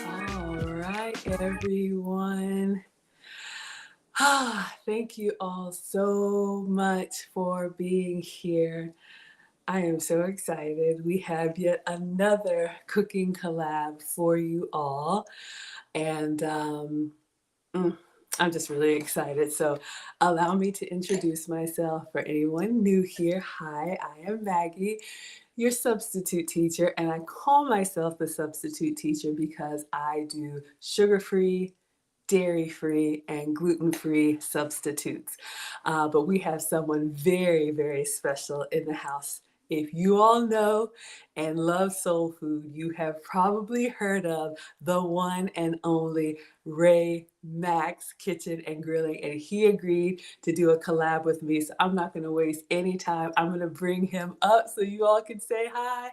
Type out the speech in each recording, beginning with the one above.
All right, everyone. Thank you all so much for being here. I am so excited. We have yet another cooking collab for you all. And I'm just really excited. So allow me to introduce myself for anyone new here. Hi, I am Maggie, your substitute teacher, and I call myself the substitute teacher because I do sugar-free, dairy-free, and gluten-free substitutes. But we have someone very, very special in the house. If you all know and love soul food, you have probably heard of the one and only Ray Mack's Kitchen and Grilling, and he agreed to do a collab with me. So I'm not going to waste any time. I'm going to bring him up so you all can say hi.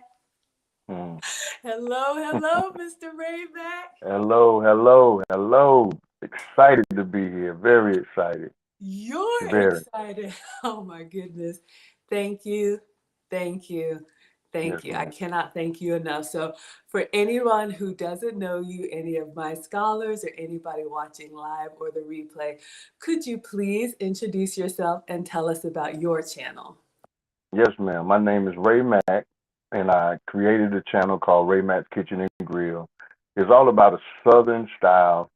Hello, hello, Mr. Ray Mack. Hello, hello, hello. Excited to be here. Very excited. You're Very. excited. Oh my goodness. Thank you. Thank you. Yes, Thank you. I ma'am. cannot thank you enough. So, for anyone who doesn't know you, any of my scholars or anybody watching live or the replay, could you please introduce yourself and tell us about your channel? Yes, ma'am. My name is Ray Mack, and I created a channel called Ray Mack's Kitchen and Grill. It's all about a Southern style,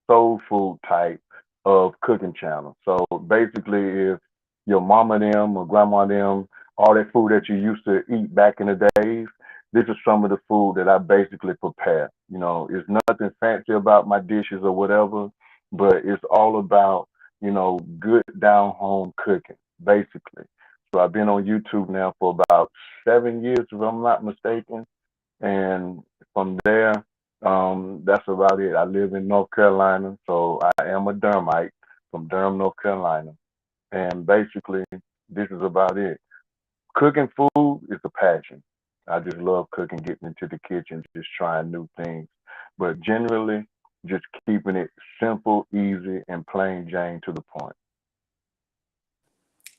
soul food type of cooking channel. So basically, if your mama them or grandma them, all that food that you used to eat back in the days, this is some of the food that I basically prepare. You know, it's nothing fancy about my dishes or whatever, but it's all about, good down home cooking, basically. So I've been on YouTube now for about 7 years, if I'm not mistaken. And from there, that's about it. I live in North Carolina, so I am a Durhamite from Durham, North Carolina. And basically, this is about it. Cooking food is a passion. I just love cooking, getting into the kitchen, just trying new things. But generally, just keeping it simple, easy, and plain Jane to the point.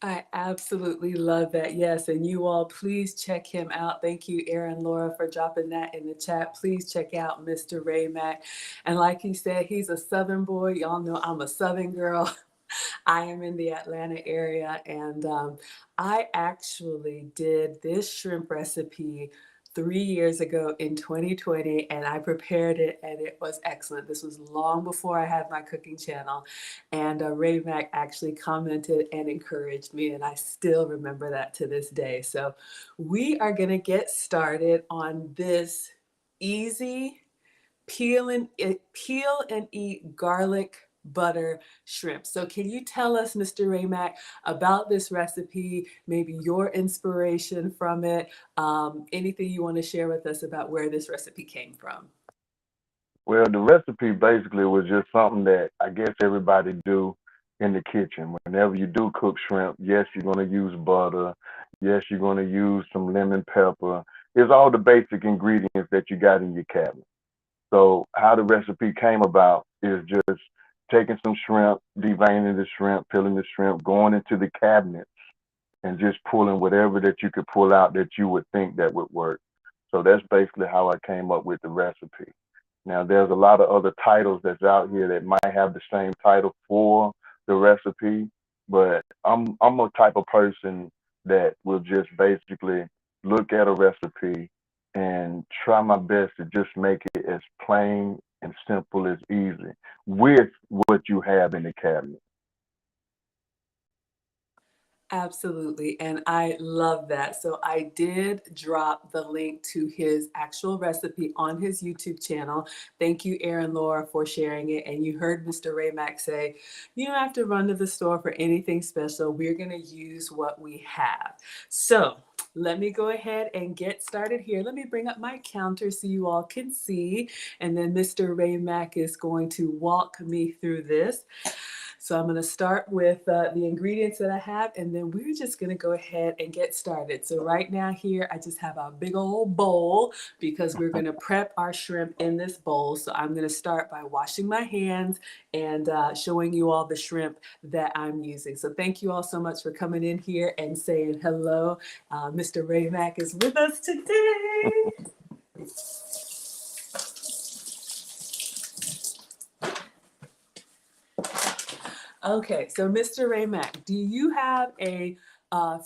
I absolutely love that. Yes. And you all, please check him out. Thank you, Aaron Laura, for dropping that in the chat. Please check out Mr. Ray Mack. And like he said, he's a Southern boy. Y'all know I'm a Southern girl. I am in the Atlanta area, and I actually did this shrimp recipe 3 years ago in 2020, and I prepared it, and it was excellent. This was long before I had my cooking channel, and Ray Mack actually commented and encouraged me, and I still remember that to this day. So we are going to get started on this easy peel and eat garlic butter shrimp. So can you tell us, Mr. Ray Mack, about this recipe, maybe your inspiration from it, anything you want to share with us about where this recipe came from? Well, the recipe basically was just something that I guess everybody do in the kitchen. Whenever you do cook shrimp, yes, you're going to use butter. Yes, you're going to use some lemon pepper. It's all the basic ingredients that you got in your cabinet. So how the recipe came about is just taking some shrimp, deveining the shrimp, peeling the shrimp, going into the cabinets and just pulling whatever that you could pull out that you would think that would work. So that's basically how I came up with the recipe. Now there's a lot of other titles that's out here that might have the same title for the recipe, but I'm a type of person that will just basically look at a recipe and try my best to just make it as plain and simple as easy with what you have in the cabinet. Absolutely. And I love that. So I did drop the link to his actual recipe on his YouTube channel. Thank you, Aaron Laura, for sharing it. And you heard Mr. Ray Mack say, you don't have to run to the store for anything special. We're going to use what we have. So let me go ahead and get started here. Let me bring up my counter so you all can see. And then Mr. Ray Mack is going to walk me through this. So I'm going to start with the ingredients that I have, and then we're just going to go ahead and get started. So right now here, I just have a big old bowl because we're going to prep our shrimp in this bowl. So I'm going to start by washing my hands and showing you all the shrimp that I'm using. So thank you all so much for coming in here and saying hello. Mr. Ray Mack is with us today. Okay, so Mr. Ray Mack, do you have a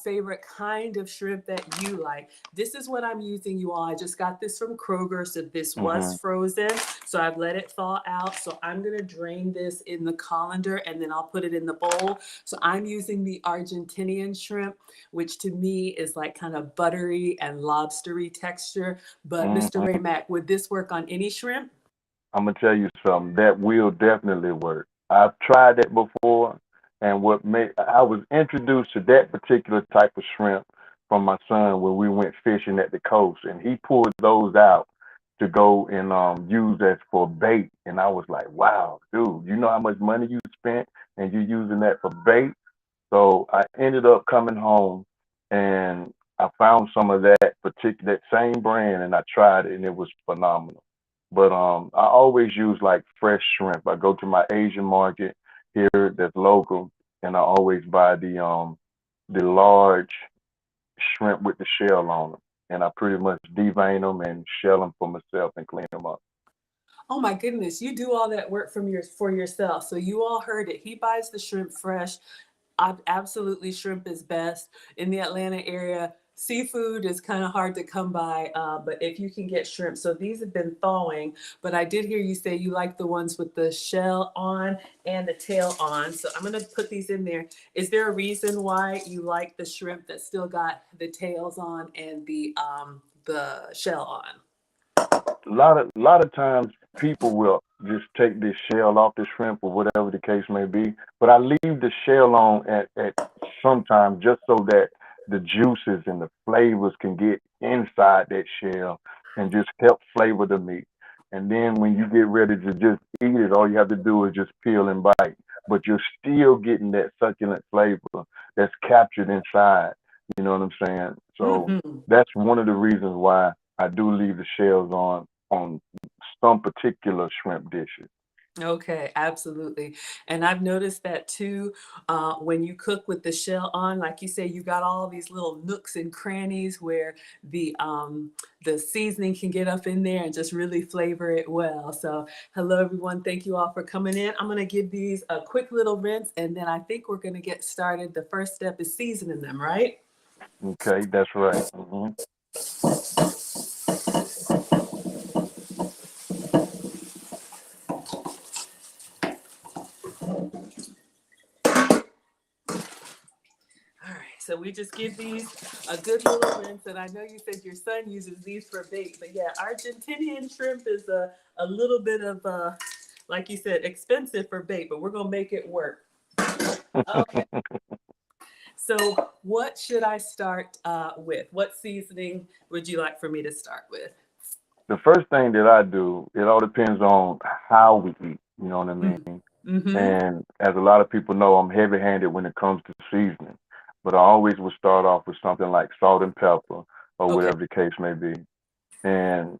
favorite kind of shrimp that you like? This is what I'm using, you all. I just got this from Kroger, so this was frozen. So I've let it thaw out. So I'm gonna drain this in the colander and then I'll put it in the bowl. So I'm using the Argentinian shrimp, which to me is like kind of buttery and lobstery texture. But Mr. Ray Mack, would this work on any shrimp? I'm gonna tell you something that will definitely work. I've tried that before, and what made I was introduced to that particular type of shrimp from my son when we went fishing at the coast, and he pulled those out to go and use as for bait, and I was like, wow, dude, you know how much money you spent, and you using that for bait? So I ended up coming home, and I found some of that same brand, and I tried it, and it was phenomenal. But I always use like fresh shrimp. I go to my Asian market here that's local, and I always buy the large shrimp with the shell on them, and I pretty much devein them and shell them for myself and clean them up. Oh my goodness, you do all that work for yourself. So you all heard it. He buys the shrimp fresh. Absolutely, shrimp is best in the Atlanta area. Seafood is kind of hard to come by, but if you can get shrimp. So these have been thawing, but I did hear you say you like the ones with the shell on and the tail on. So I'm going to put these in there. Is there a reason why you like the shrimp that still got the tails on and the shell on? A lot of times people will just take this shell off the shrimp or whatever the case may be, but I leave the shell on at sometimes just so that the juices and the flavors can get inside that shell and just help flavor the meat. And then when you get ready to just eat it, all you have to do is just peel and bite. But you're still getting that succulent flavor that's captured inside. You know what I'm saying? So Mm-hmm. that's one of the reasons why I do leave the shells on some particular shrimp dishes. Okay, absolutely. And I've noticed that too, when you cook with the shell on, like you say, you got all these little nooks and crannies where the seasoning can get up in there and just really flavor it well. So, hello everyone. Thank you all for coming in. I'm going to give these a quick little rinse and then I think we're going to get started. The first step is seasoning them, right? Okay, that's right. All right, so we just give these a good little rinse, and I know you said your son uses these for bait, but yeah, Argentinian shrimp is a little bit of, like you said, expensive for bait, but we're gonna make it work. Okay, so what should I start with? What seasoning would you like for me to start with? The first thing that I do, it all depends on how we eat. You know what I mean? Mm-hmm. And as a lot of people know, I'm heavy-handed when it comes to seasoning. But I always would start off with something like salt and pepper or Okay. whatever the case may be. And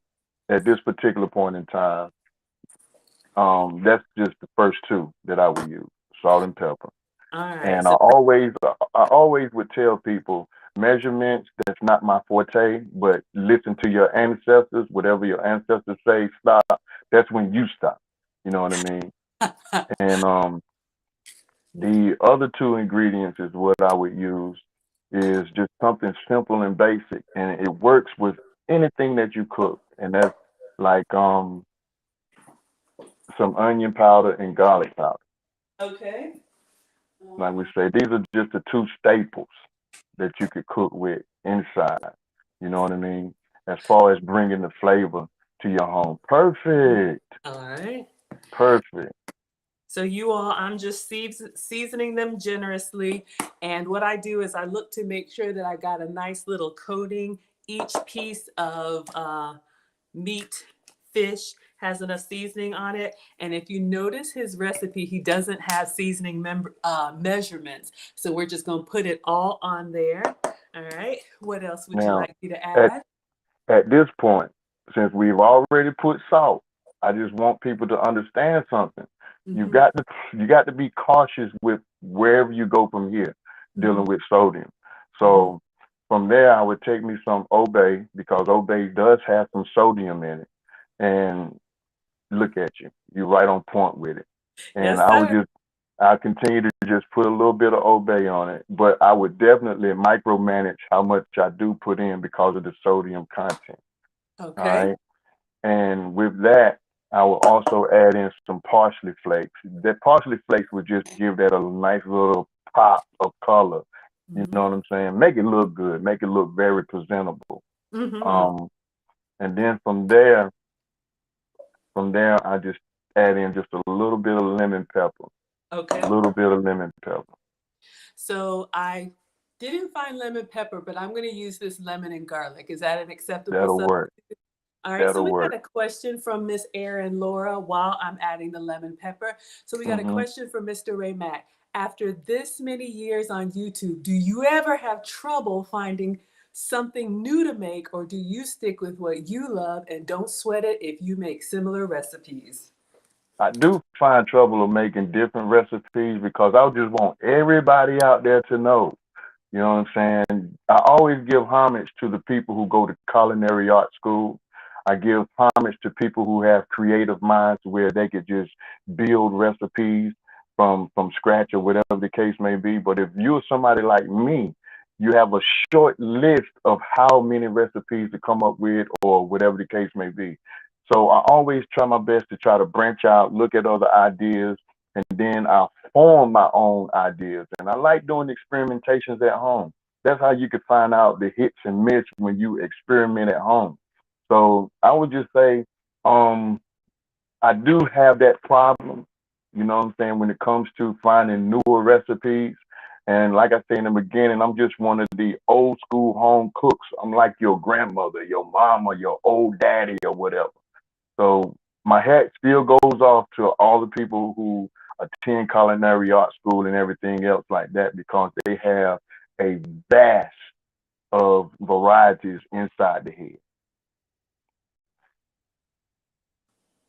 at this particular point in time, that's just the first two that I would use, salt and pepper. All right. And So I always would tell people measurements, that's not my forte, but listen to your ancestors, whatever your ancestors say, stop. That's when you stop. You know what I mean? And the other two ingredients is what I would use is just something simple and basic, and it works with anything that you cook, and that's like some onion powder and garlic powder. okay. Like we say, these are just the two staples that you could cook with inside. You know what I mean? As far as bringing the flavor to your home. Perfect. All right. Perfect. So you all, I'm just seasoning them generously. And what I do is I look to make sure that I got a nice little coating. Each piece of meat, fish has enough seasoning on it. And if you notice his recipe, he doesn't have seasoning measurements. So we're just going to put it all on there. All right. What else would you Now, like me to add? at this point, since we've already put salt, I just want people to understand something. You got to be cautious with wherever you go from here, dealing with sodium. So from there, I would take me some Obey, because Obey does have some sodium in it. And look at you, you're right on point with it. And Yes, sir. I continue to just put a little bit of Obey on it, but I would definitely micromanage how much I do put in because of the sodium content. All Okay. right. And with that, I will also add in some parsley flakes. That parsley flakes would just give that a nice little pop of color. You know what I'm saying? Make it look good. Make it look very presentable. Um, and then from there, I just add in just a little bit of lemon pepper. Okay. A little bit of lemon pepper. So I didn't find lemon pepper, but I'm going to use this lemon and garlic. Is that an acceptable That'll substitute? work. All right, so That'll we got work. a question from Miss Erin Laura while I'm adding the lemon pepper. So we got a question from Mr. Ray Mack. After this many years on YouTube, do you ever have trouble finding something new to make, or do you stick with what you love and don't sweat it if you make similar recipes? I do find trouble of making different recipes because I just want everybody out there to know. You know what I'm saying? I always give homage to the people who go to culinary art school. I give homage to people who have creative minds where they could just build recipes from scratch or whatever the case may be. But if you're somebody like me, you have a short list of how many recipes to come up with or whatever the case may be. So I always try my best to try to branch out, look at other ideas, and then I'll form my own ideas. And I like doing experimentations at home. That's how you can find out the hits and miss when you experiment at home. So I would just say, I do have that problem, you know what I'm saying, when it comes to finding newer recipes. And like I said in the beginning, I'm just one of the old school home cooks. I'm like your grandmother, your mama, your old daddy, or whatever. So my hat still goes off to all the people who attend culinary art school and everything else like that, because they have a vast of varieties inside the head.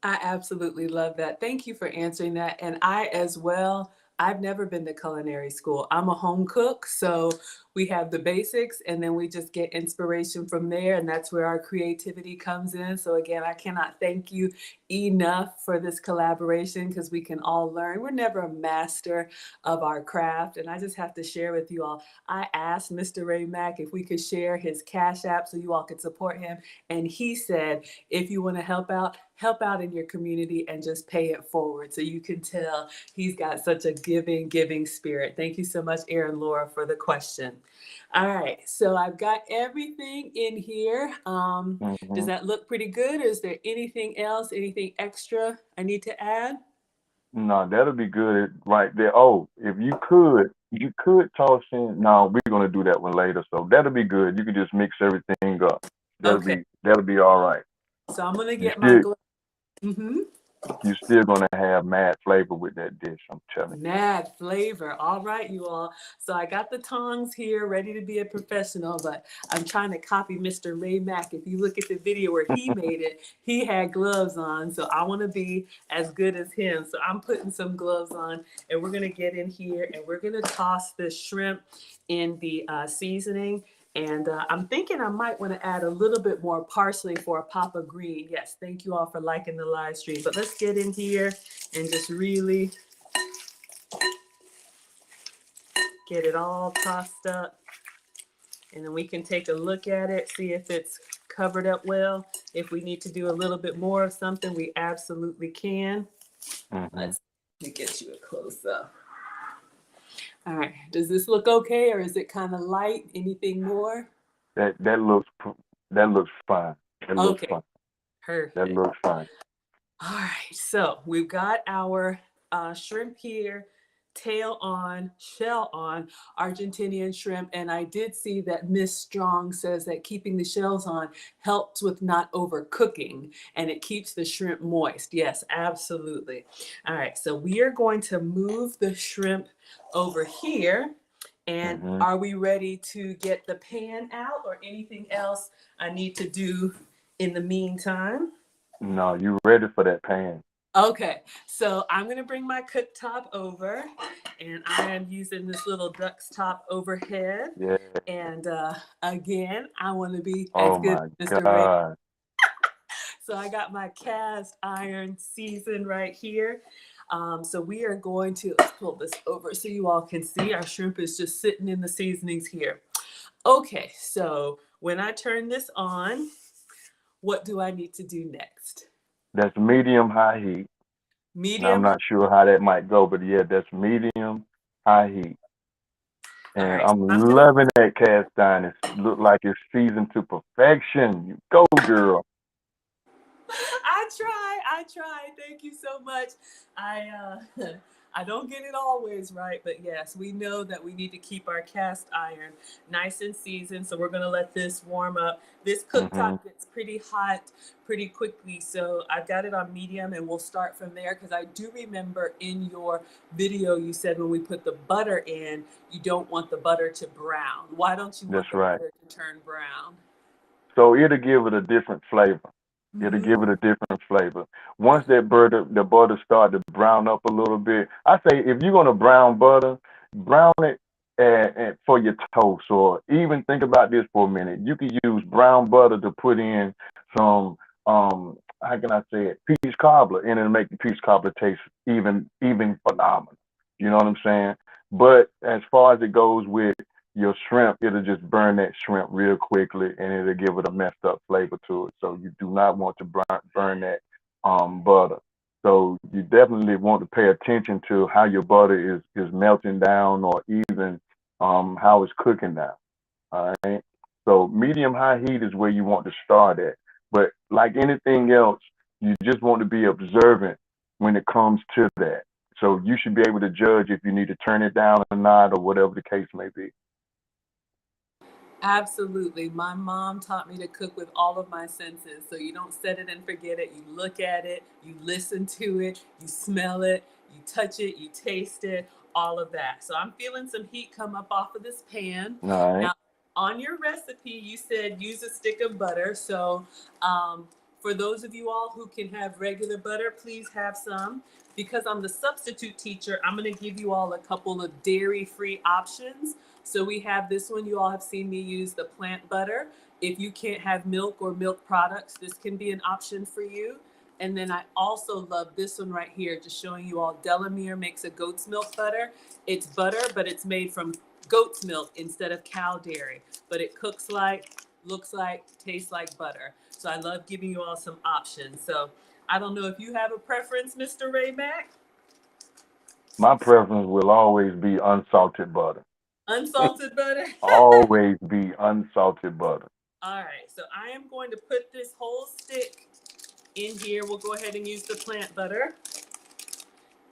I absolutely love that. Thank you for answering that. And I as well, I've never been to culinary school. I'm a home cook, so we have the basics and then we just get inspiration from there, and that's where our creativity comes in. So again, I cannot thank you enough for this collaboration because we can all learn. We're never a master of our craft, and I just have to share with you all. I asked Mr. Ray Mack if we could share his Cash App so you all could support him, and he said, if you want to help out in your community and just pay it forward. So you can tell he's got such a giving spirit. Thank you so much, Erin Laura, for the question. All right, so I've got everything in here. Does that look pretty good? Is there anything else, anything extra I need to add? No, that'll be good right there. Oh, if you could toss in. No, we're gonna do that one later, so that'll be good. You can just mix everything up. Okay, That'll be all right. so I'm gonna You get my still gloves. Mm-hmm. you're still gonna have mad flavor with that dish. I'm telling you. Mad flavor. All right, you all. So I got the tongs here ready to be a professional, but I'm trying to copy Mr. Ray Mack. If you look at the video where he made it, he had gloves on. So I want to be as good as him. So I'm putting some gloves on, and we're going to get in here and we're going to toss this shrimp in the seasoning. And I'm thinking I might want to add a little bit more parsley for a pop of green. Yes, thank you all for liking the live stream. But let's get in here and just really get it all tossed up, and then we can take a look at it, see if it's covered up well. If we need to do a little bit more of something, we absolutely can. Let me get you a close up. All right, does this look okay, or is it kind of light? Anything more? That looks fine. That looks Okay, fine. perfect. That looks fine. All right, so we've got our shrimp here tail on, shell on Argentinian shrimp. And I did see that Miss Strong says that keeping the shells on helps with not overcooking and it keeps the shrimp moist. Yes, absolutely. All right, so we are going to move the shrimp over here. And Mm-hmm. are we ready to get the pan out or anything else I need to do in the meantime? No, you ready for that pan? Okay, so I'm gonna bring my cooktop over, and I am using this little duck's top overhead. Yeah. And again, I want to be as Oh good my as Mr. Ray. God. So I got my cast iron seasoned right here. So we are going to, let's pull this over so you all can see. Our shrimp is just sitting in the seasonings here. Okay, so when I turn this on, what do I need to do next? That's medium high heat. Now I'm Medium. not sure how that might go, but yeah, that's medium high heat. All And right, so I'm I'm gonna loving that cast iron. It look like it's seasoned to perfection. You go, girl. I try. Thank you so much. I I don't get it always right, but yes, we know that we need to keep our cast iron nice and seasoned. So we're gonna let this warm up. This Mm-hmm. cooktop gets pretty hot pretty quickly. So I've got it on medium and we'll start from there because I do remember in your video you said when we put the butter in, you don't want the butter to brown. Why don't you want That's the right. butter to turn brown? So it'll give it a different flavor. It'll Mm-hmm. give it a different flavor. Once the butter start to brown up a little bit, I say if you're gonna brown butter, brown it for your toast, or even think about this for a minute. You can use brown butter to put in some how can I say it, peach cobbler, and it'll make the peach cobbler taste even phenomenal. You know what I'm saying? But as far as it goes with your shrimp, it'll just burn that shrimp real quickly and it'll give it a messed up flavor to it. So you do not want to burn that butter. So you definitely want to pay attention to how your butter is melting down or even how it's cooking down. All right. So medium high heat is where you want to start at. But like anything else, you just want to be observant when it comes to that. So you should be able to judge if you need to turn it down or not, or whatever the case may be. Absolutely. My mom taught me to cook with all of my senses. So you don't set it and forget it. You look at it, you listen to it, you smell it, you touch it, you taste it, all of that. So I'm feeling some heat come up off of this pan. All right. Now, on your recipe, you said use a stick of butter. So for those of you all who can have regular butter, please have some. Because I'm the substitute teacher, I'm going to give you all a couple of dairy-free options. So we have this one. You all have seen me use the plant butter. If you can't have milk or milk products, this can be an option for you. And then I also love this one right here, just showing you all. Delamere makes a goat's milk butter. It's butter, but it's made from goat's milk instead of cow dairy. But it cooks like, looks like, tastes like butter. So I love giving you all some options. So I don't know if you have a preference, Mr. Ray Mack. My preference will always be unsalted butter. Unsalted butter. Always be unsalted butter. All right, so I am going to put this whole stick in here. We'll go ahead and use the plant butter.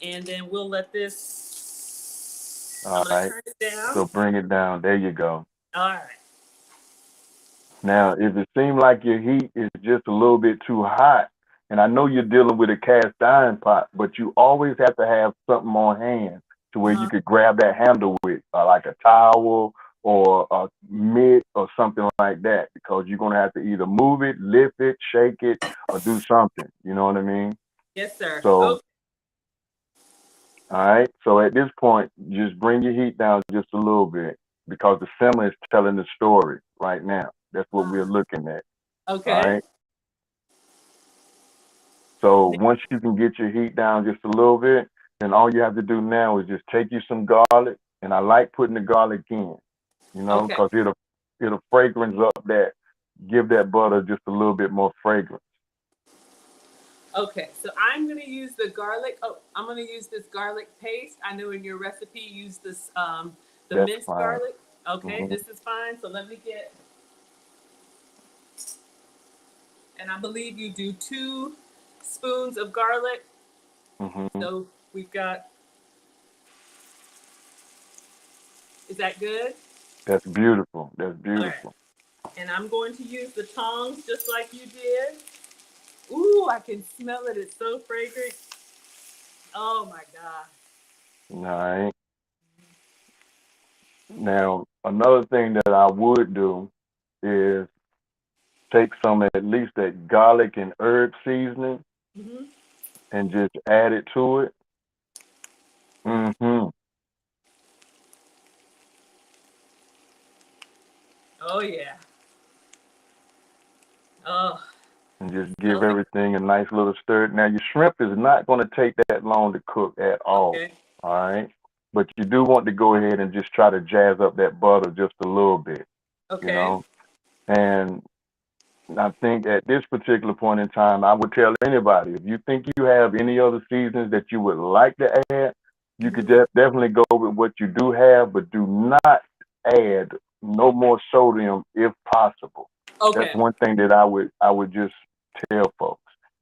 And then we'll let this, I'm All going to right. turn it down. So bring it down. There you go. All right. Now, if it seems like your heat is just a little bit too hot, and I know you're dealing with a cast iron pot, but you always have to have something on hand to where you Uh-huh. could grab that handle with, like a towel or a mitt or something like that, because you're going to have to either move it, lift it, shake it, or do something. You know what I mean? Yes, sir. So, Okay. all right. So at this point, just bring your heat down just a little bit because the simmer is telling the story right now. That's what we're looking at. All Okay. right. So once you can get your heat down just a little bit, then all you have to do now is just take you some garlic, and I like putting the garlic in, Okay. because it'll fragrance up that, give that butter just a little bit more fragrance. Okay. So I'm going to use the garlic. Oh, I'm going to use this garlic paste. I know in your recipe you use this, the That's minced fine. garlic. Okay. Hmm. This is fine. So let me get, and I believe you do 2 spoons of garlic. Hmm. So we've got Is that good? That's beautiful. That's All right. beautiful. And I'm going to use the tongs just like you did. Ooh, I can smell it. It's so fragrant. Oh my God. All right. Now, another thing that I would do is take some, at least that garlic and herb seasoning, Hmm. and just add it to it. Mm-hmm. Oh yeah. Oh, And it just give smells everything a nice little stir. Now, your shrimp is not going to take that long to cook at all. okay. All right. But you do want to go ahead and just try to jazz up that butter just a little bit, you Okay. know. And I think at this particular point in time, I would tell anybody, if you think you have any other seasonings that you would like to add, you could Hmm. definitely go with what you do have, but do not add no more sodium if possible. That's Okay. one thing that I would just tell folks.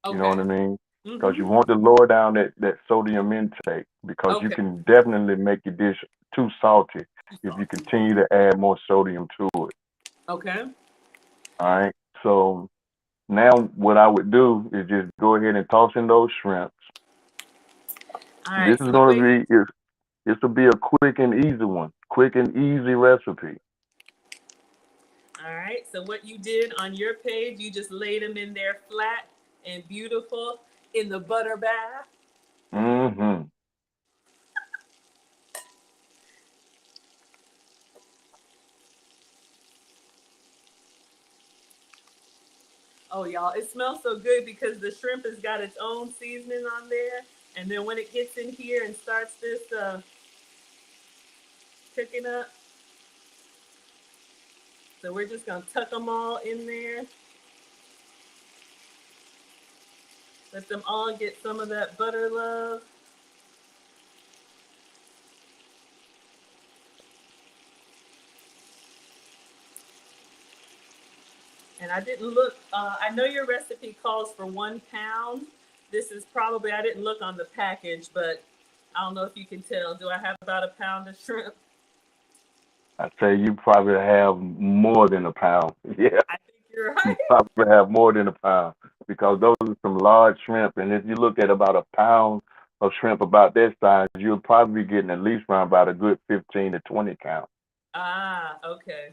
You know what I Okay. mean? Because Hmm. you want to lower down that sodium intake, because you Okay. can definitely make your dish too salty if you Salty. continue to add more sodium to it. Okay. All right. So now what I would do is just go ahead and toss in those shrimps. All This right. is So going wait. to be this will be a quick and easy one, quick and easy recipe. All right. So what you did on your page, you just laid them in there flat and beautiful in the butter bath. Mm-hmm. Oh, y'all, it smells so good because the shrimp has got its own seasoning on there. And then when it gets in here and starts this cooking up, so we're just gonna tuck them all in there. Let them all get some of that butter love. And I didn't look, I know your recipe calls for 1 pound. This is probably, I didn't look on the package, but I don't know if you can tell. Do I have about a pound of shrimp? I say you probably have more than a pound. Yeah, I think you're you right. probably have more than a pound, because those are some large shrimp. And if you look at about a pound of shrimp about that size, you'll probably be getting at least around about a good 15 to 20 count. Ah, okay.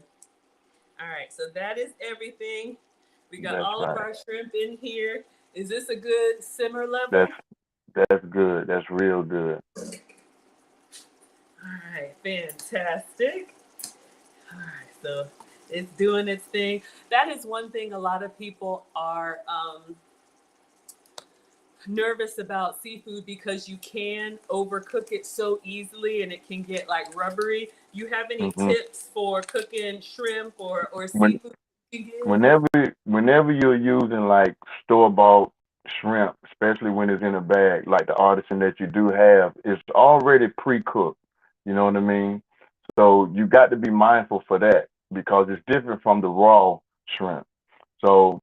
All right. So that is everything. We got That's all of right. our shrimp in here. Is this a good simmer That's level? that's good. That's real good. All right. Fantastic. All right. So it's doing its thing. That is one thing a lot of people are nervous about seafood because you can overcook it so easily and it can get like rubbery. You have any Hmm. tips for cooking shrimp or When seafood you give? whenever whenever you're using like store bought shrimp, especially when it's in a bag, like the artisan that you do have, it's already pre cooked. You know what I mean? So you got to be mindful for that, because it's different from the raw shrimp. So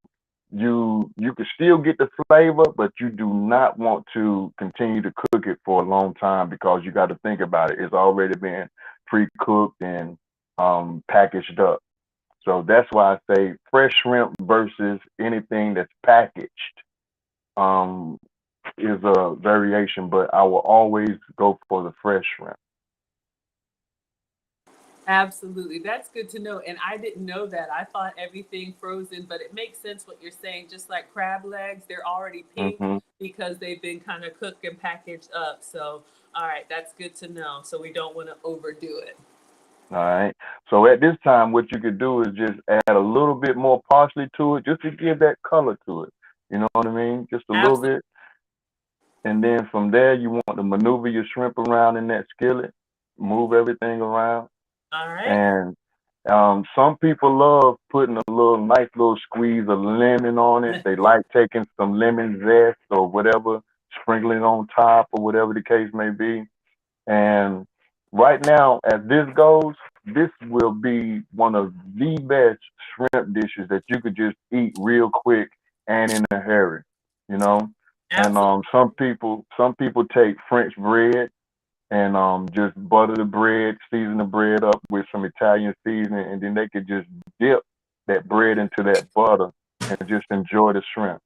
you can still get the flavor, but you do not want to continue to cook it for a long time, because you got to think about it. It's already been pre-cooked and packaged up. So that's why I say fresh shrimp versus anything that's packaged um, is a variation, but I will always go for the fresh shrimp. Absolutely. That's good to know. And I didn't know that. I thought everything frozen, but it makes sense what you're saying. Just like crab legs, they're already pink Hmm. because they've been kind of cooked and packaged up. So, all right, that's good to know. So we don't want to overdo it. All right. So at this time, what you could do is just add a little bit more parsley to it, just to give that color to it. You know what I mean? Just a little Absolutely. bit. And then from there, you want to maneuver your shrimp around in that skillet, move everything around. All right. And some people love putting a little nice little squeeze of lemon on it. They like taking some lemon zest or whatever, sprinkling on top or whatever the case may be. And right now, as this goes, this will be one of the best shrimp dishes that you could just eat real quick and in a hurry, you know. And Absolutely. some people take French bread and just butter the bread, season the bread up with some Italian seasoning, and then they could just dip that bread into that butter and just enjoy the shrimp.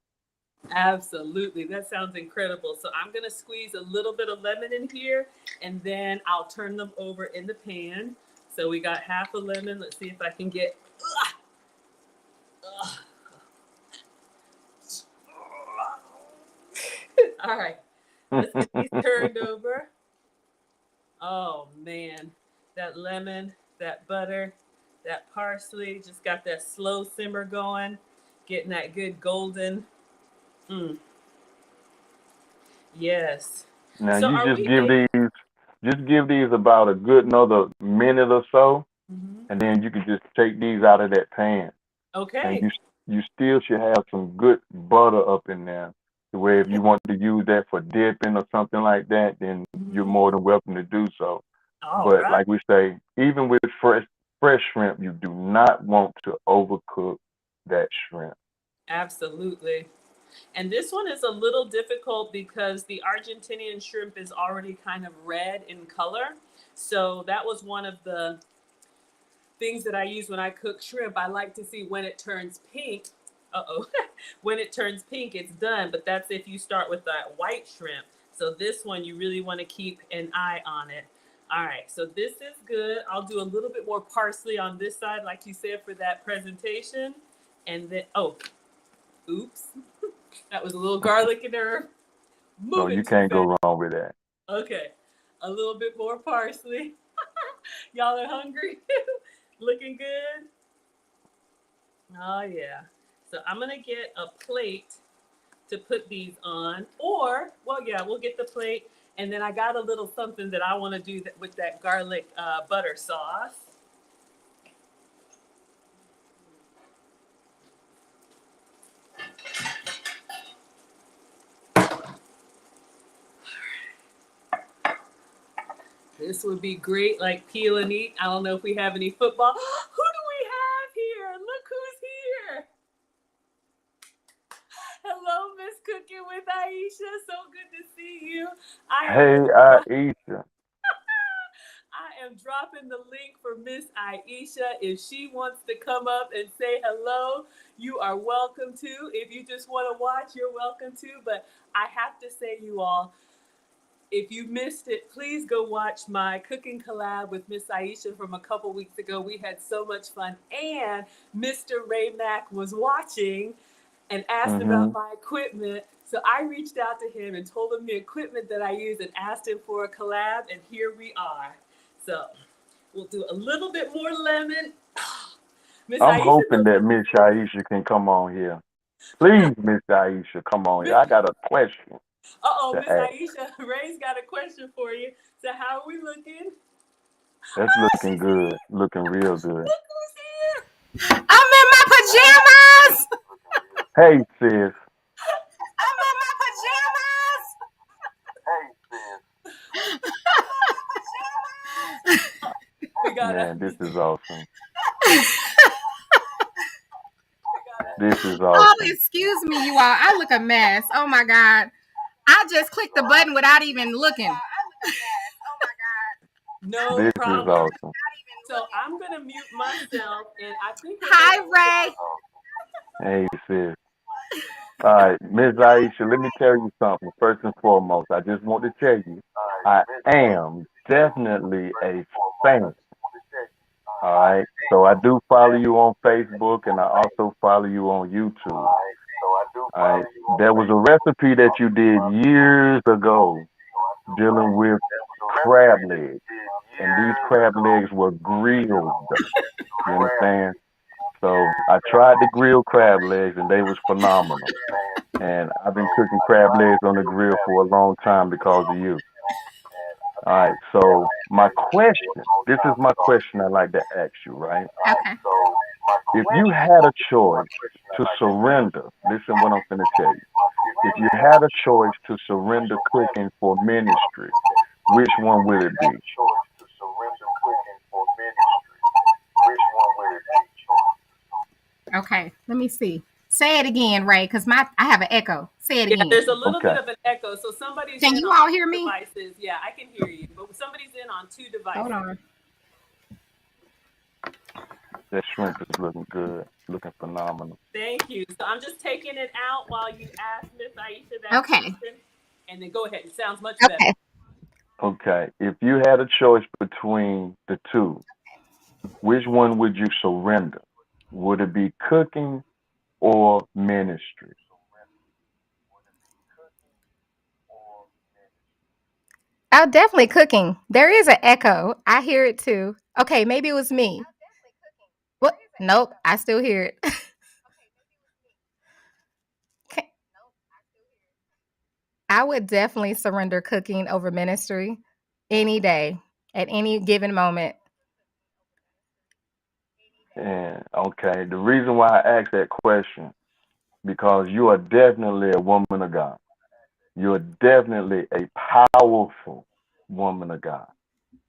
Absolutely. That sounds incredible. So I'm going to squeeze a little bit of lemon in here, and then I'll turn them over in the pan. So we got half a lemon. Let's see if I can get. All right. Let's get these turned over. Oh, man. That lemon, that butter, that parsley, just got that slow simmer going, getting that good golden. Yes. Now So you are we able? just give these about a good another minute or so, and then you can just take these out of that pan. And Okay. you still should have some good butter up in there. To where if you want to use that for dipping or something like that, then you're more than welcome to do so. All But right. like we say, even with fresh shrimp, you do not want to overcook that shrimp. Absolutely. And this one is a little difficult because the Argentinian shrimp is already kind of red in color. So that was one of the things that I use when I cook shrimp. I like to see when it turns pink. When it turns pink, it's done. But that's if you start with that white shrimp. So this one, you really want to keep an eye on it. All right, so this is good. I'll do a little bit more parsley on this side, like you said, for that presentation. And then, oops, that was a little garlic in there. So Moving you too can't fast. go wrong with that. Okay, a little bit more parsley. Y'all are hungry? Looking good? Oh, yeah. So I'm going to get a plate to put these on. Or, well, yeah, we'll get the plate. And then I got a little something that I want to do with that garlic butter sauce. This would be great, like peel and eat. I don't know if we have any football. Who do we have here? Look who's here. Hello, Miss Cooking with Aisha. So good to see you. Hey, Aisha. I am dropping the link for Miss Aisha. If she wants to come up and say hello, you are welcome to. If you just want to watch, you're welcome to. But I have to say, you all, if you missed it, please go watch my cooking collab with Miss Aisha from a couple weeks ago. We had so much fun. And Mr. Ray Mack was watching and asked about my equipment. So I reached out to him and told him the equipment that I use and asked him for a collab. And here we are. So we'll do a little bit more lemon. Miss I'm Aisha hoping knows that what Miss to do. Aisha can come on here. Please, Miss Aisha, come on here. I got a question to Miss ask. Aisha, Ray's got a question for you. So how are we looking? That's Oh, looking she's good. here. Looking real good. Look who's here. I'm in my pajamas. Hey, sis. I'm in my pajamas. We got Man, this is awesome. we This is Oh, awesome. excuse me, you all. I look a mess. Oh my God. I just clicked the button without even looking. no This is problem. awesome. So I'm gonna mute myself, and I think we're Hi, Hey, Ray. sis. All right, Miss Aisha, let me tell you something. First and foremost, I just want to tell you, I am definitely a fan. All right. So I do follow you on Facebook, and I also follow you on YouTube. All right. There was a recipe that you did years ago dealing with crab legs, and these crab legs were grilled. You understand? So I tried the grilled crab legs, and they was phenomenal. And I've been cooking crab legs on the grill for a long time because of you. All right. So my question, this is my question I'd like to ask you, right? Okay. If you had a choice to surrender, listen what I'm going to tell you. If you had a choice to surrender cooking for ministry, which one would it be? Okay. Let me see. Say it again, Ray, because I have an echo. Say it Yeah, again. there's a little Okay. bit of an echo. So somebody's Can in you on all both hear me? devices. Yeah, I can hear you. But somebody's in on 2 devices. Hold on. That shrimp is looking good, looking phenomenal. Thank you. So I'm just taking it out while you ask Miss Aisha that Okay. question. And then go ahead. It sounds much better. Okay. Okay, if you had a choice between the two, which one would you surrender? Would it be cooking or ministry? Oh, definitely cooking. There is an echo. I hear it too. Okay, maybe it was me. What? Nope, I still hear it. Okay. I would definitely surrender cooking over ministry any day, at any given moment. And okay, the reason why I asked that question, because you are definitely a woman of God. You're definitely a powerful woman of God.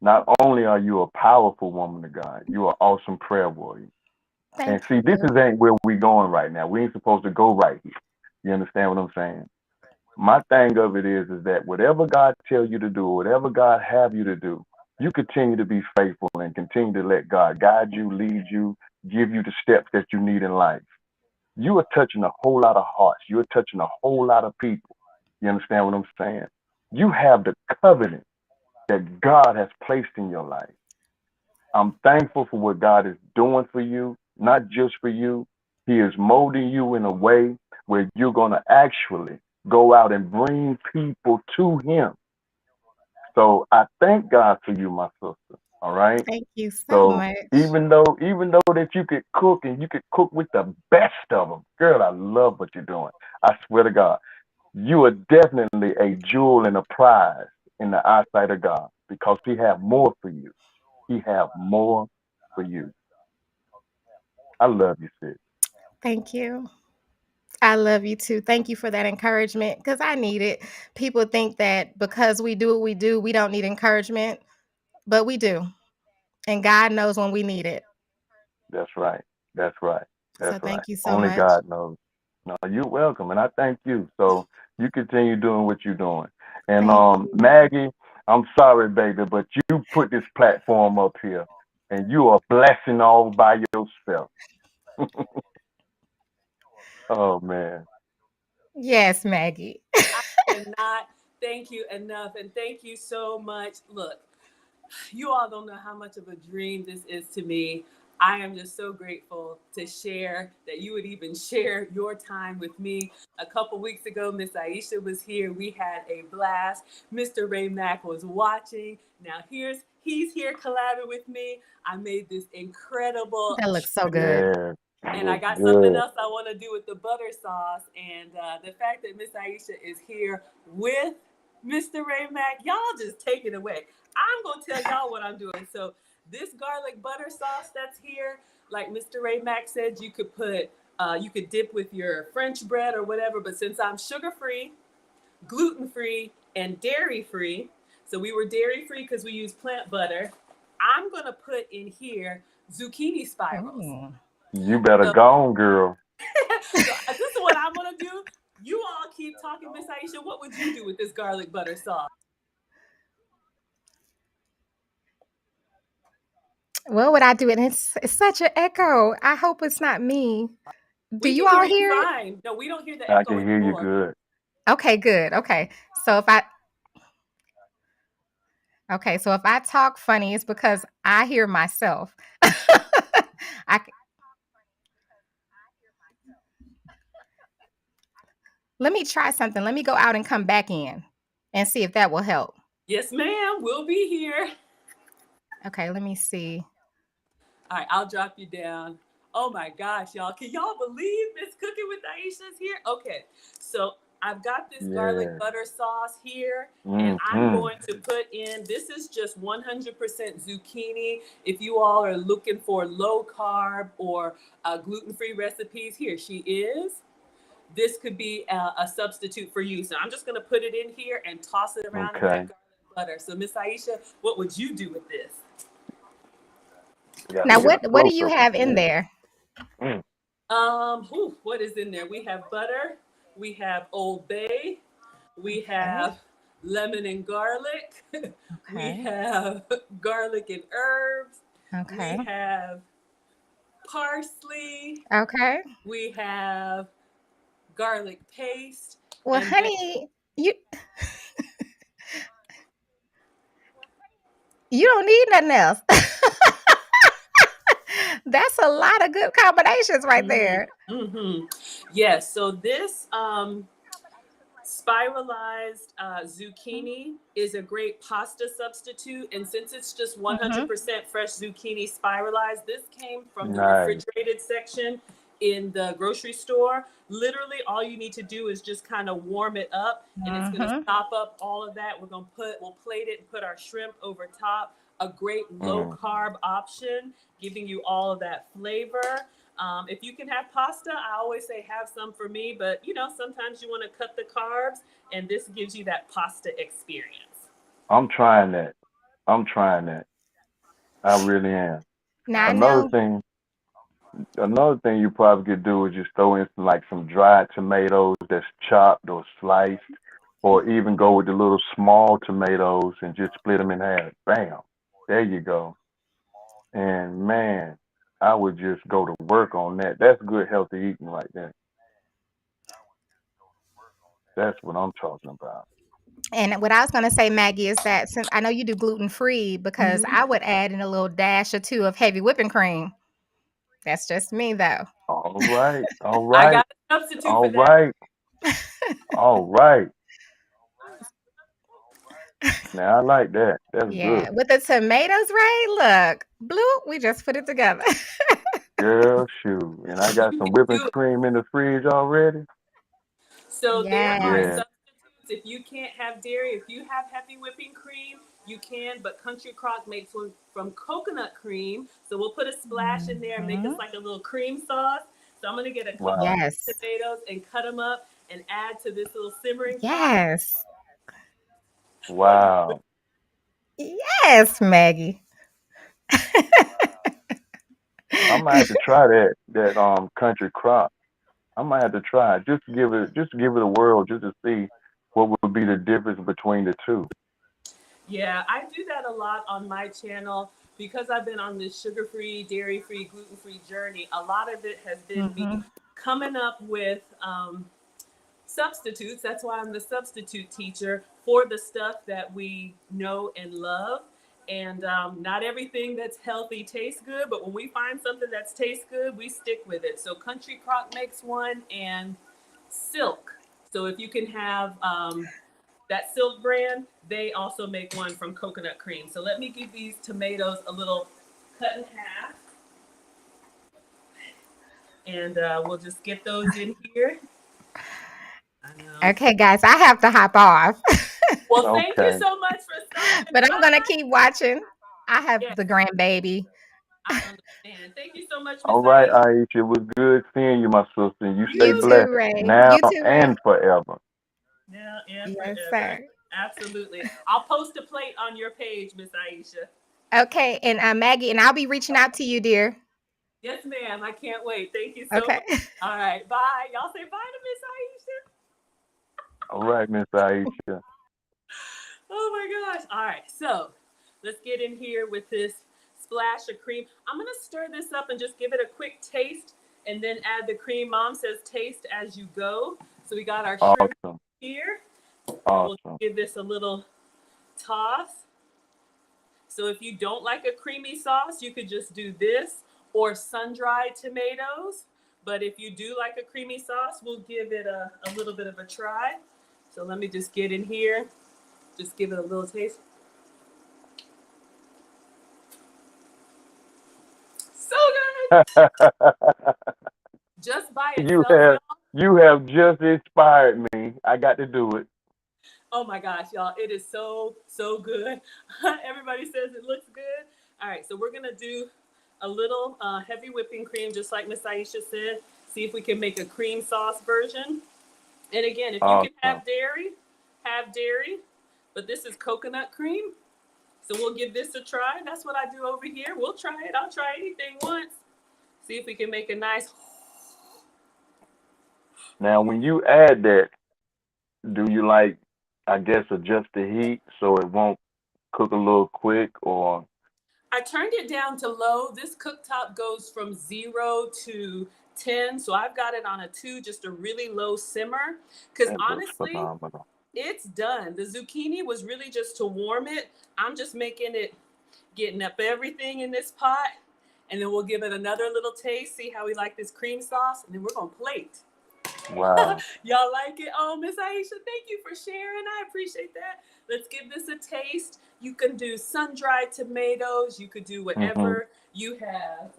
Not only are you a powerful woman of God, you're an awesome prayer warrior. And Thank see, this you. ain't where we going right now. We ain't supposed to go right here. You understand what I'm saying? My thing of it is that whatever God tell you to do, whatever God have you to do, you continue to be faithful and continue to let God guide you, lead you, give you the steps that you need in life. You are touching a whole lot of hearts. You're touching a whole lot of people. You understand what I'm saying? You have the covenant that God has placed in your life. I'm thankful for what God is doing for you, not just for you. He is molding you in a way where you're going to actually go out and bring people to Him. So I thank God for you, my sister. All right. Thank you so So much. even though that you could cook and you could cook with the best of them, girl, I love what you're doing. I swear to God, you are definitely a jewel and a prize in the eyesight of God because He have more for you. He have more for you. I love you, sis. Thank you. I love you too. Thank you for that encouragement because I need it. People think that because we do what we do, we don't need encouragement, but we do. And God knows when we need it. That's right. That's right. So That's right. thank you so Only much. God knows. No, you're welcome, and I thank you. So you continue doing what you're doing. And Thank you. Maggie, I'm sorry, baby, but you put this platform up here, and you are blessing all by yourself. Oh man. Yes, Maggie. I cannot thank you enough. And thank you so much. Look, you all don't know how much of a dream this is to me. I am just so grateful to share that you would even share your time with me. A couple weeks ago, Miss Aisha was here. We had a blast. Mr. Ray Mack was watching. Now he's here collabing with me. I made this incredible. That looks so good. Yeah. And I got Good. something else I want to do with the butter sauce. And the fact that Miss Aisha is here with Mr. Ray Mack, y'all just take it away. I'm going to tell y'all what I'm doing. So this garlic butter sauce that's here, like Mr. Ray Mack said, you could put, you could dip with your French bread or whatever. But since I'm sugar-free, gluten-free, and dairy-free, so we were dairy-free because we use plant butter, I'm going to put in here zucchini spirals. Mm. You better So- go on, girl. So this is what I'm gonna do. You all keep talking, Miss Aisha. What would you do with this garlic butter sauce? What would I do? And it's such an echo. I hope it's not me. Do you all hear it? Fine. No, we don't hear the I echo can hear you anymore. good. Okay, good. Okay. So if I talk funny, it's because I hear myself. Let me try something. Let me go out and come back in and see if that will help. Yes, ma'am. We'll be here. Okay, let me see. All right, I'll drop you down. Oh my gosh, y'all. Can y'all believe Miss Cooking with Aisha's here? Okay, so I've got this garlic butter sauce here, and I'm going to put in, this is just 100% zucchini. If you all are looking for low carb or gluten-free recipes, here she is. This could be a substitute for you. So I'm just going to put it in here and toss it around in that garlic butter. So Miss Aisha, what would you do with this? Now, what do you have in there? What is in there? We have butter. We have Old Bay. We have lemon and garlic. We Okay. have garlic and herbs. Okay. We have parsley. Okay. We have garlic paste. Well, And then honey, you don't need nothing else. That's a lot of good combinations right there. yes, so this spiralized zucchini is a great pasta substitute. And since it's just 100% fresh zucchini spiralized, this came from the Nice. refrigerated section in the grocery store. Literally, all you need to do is just kind of warm it up, and it's going to sop up all of that. We'll plate it and put our shrimp over top. A great low carb option, giving you all of that flavor. If you can have pasta, I always say have some for me, but sometimes you want to cut the carbs, and this gives you that pasta experience. I'm trying that. I really am. Now I Another know. thing you probably could do is just throw in some dried tomatoes that's chopped or sliced, or even go with the little small tomatoes and just split them in half. Bam, there you go. And man, I would just go to work on that. That's good healthy eating right there. That's what I'm talking about. And what I was going to say, Maggie, is that since I know you do gluten free, because I would add in a little dash or two of heavy whipping cream. That's just me, though. All right, all I right, got a substitute all for that. right, all right. Now I like that. That's Yeah, good. with the tomatoes, Ray. Look, blue. We just put it together. Girl, shoot. And I got You some can whipping do it. cream in the fridge already. So there are Yes. Yeah. substitutes. If you can't have dairy, if you have heavy whipping cream, you can. But Country Crock makes one from coconut cream. So we'll put a splash in there and make us Mhm. like a little cream sauce. So I'm going to get a couple Wow. of Yes. tomatoes and cut them up and add to this little simmering pot. Yes. Oh, Wow. Yes, Maggie. I might have to try that country crop. I might have to try it. Just give it a whirl just to see what would be the difference between the two. yeah, I do that a lot on my channel because I've been on this sugar-free, dairy-free, gluten-free journey. A lot of it has been me Mhm. coming up with substitutes. That's why I'm the substitute teacher for the stuff that we know and love. And not everything that's healthy tastes good, but when we find something that tastes good, we stick with it. So Country Crock makes one, and Silk. So if you can have that Silk brand, they also make one from coconut cream. So let me give these tomatoes a little cut in half, and we'll just get those in here. I know. Okay, guys, I have to hop off, Well, thank you Okay. so much for stopping but I'm gonna by. keep watching. I have Yeah, the grandbaby. I understand. Thank you so much, Miss All right, Aisha. Aisha. It was good seeing you, my sister. And you stay You You blessed too, Ray. now You too, Ray. and forever. now and Yes, forever. sir. Absolutely. I'll post a plate on your page, Miss Aisha. Okay, and Maggie, and I'll be reaching out to you, dear. Yes, ma'am. I can't wait. Thank you so Okay. much. All right. Bye. Y'all say bye to Miss Aisha. All right, Miss Aisha. Oh my gosh. All right. So let's get in here with this splash of cream. I'm going to stir this up and just give it a quick taste and then add the cream. Mom says taste as you go. So we got our shrimp Awesome. here. And we'll Awesome. give this a little toss. So if you don't like a creamy sauce, you could just do this or sun-dried tomatoes. But if you do like a creamy sauce, we'll give it a little bit of a try. So let me just get in here. Just give it a little taste. So good. Just by you itself, have y'all. you have just inspired me. I got to do it. Oh my gosh, y'all. It is so, so good. Everybody says it looks good. All right, so we're going to do a little heavy whipping cream, just like Miss Aisha said. See if we can make a cream sauce version. And again, if you can Awesome. have dairy, but this is coconut cream. So we'll give this a try. That's what I do over here. We'll try it. I'll try anything once. See if we can make a nice. Now, when you add that, do you like I guess, adjust the heat so it won't cook a little quick, or I turned it down to low. This cooktop goes from 0 to 10. So I've got it on a 2, just a really low simmer. Because that looks honestly, phenomenal. it's done. The zucchini was really just to warm it. I'm just making it, getting up everything in this pot. And then we'll give it another little taste, see how we like this cream sauce. And then we're going to plate. Wow. Y'all like it? Oh, Miss Aisha, thank you for sharing. I appreciate that. Let's give this a taste. You can do sun-dried tomatoes. You could do Mm-hmm. whatever you have.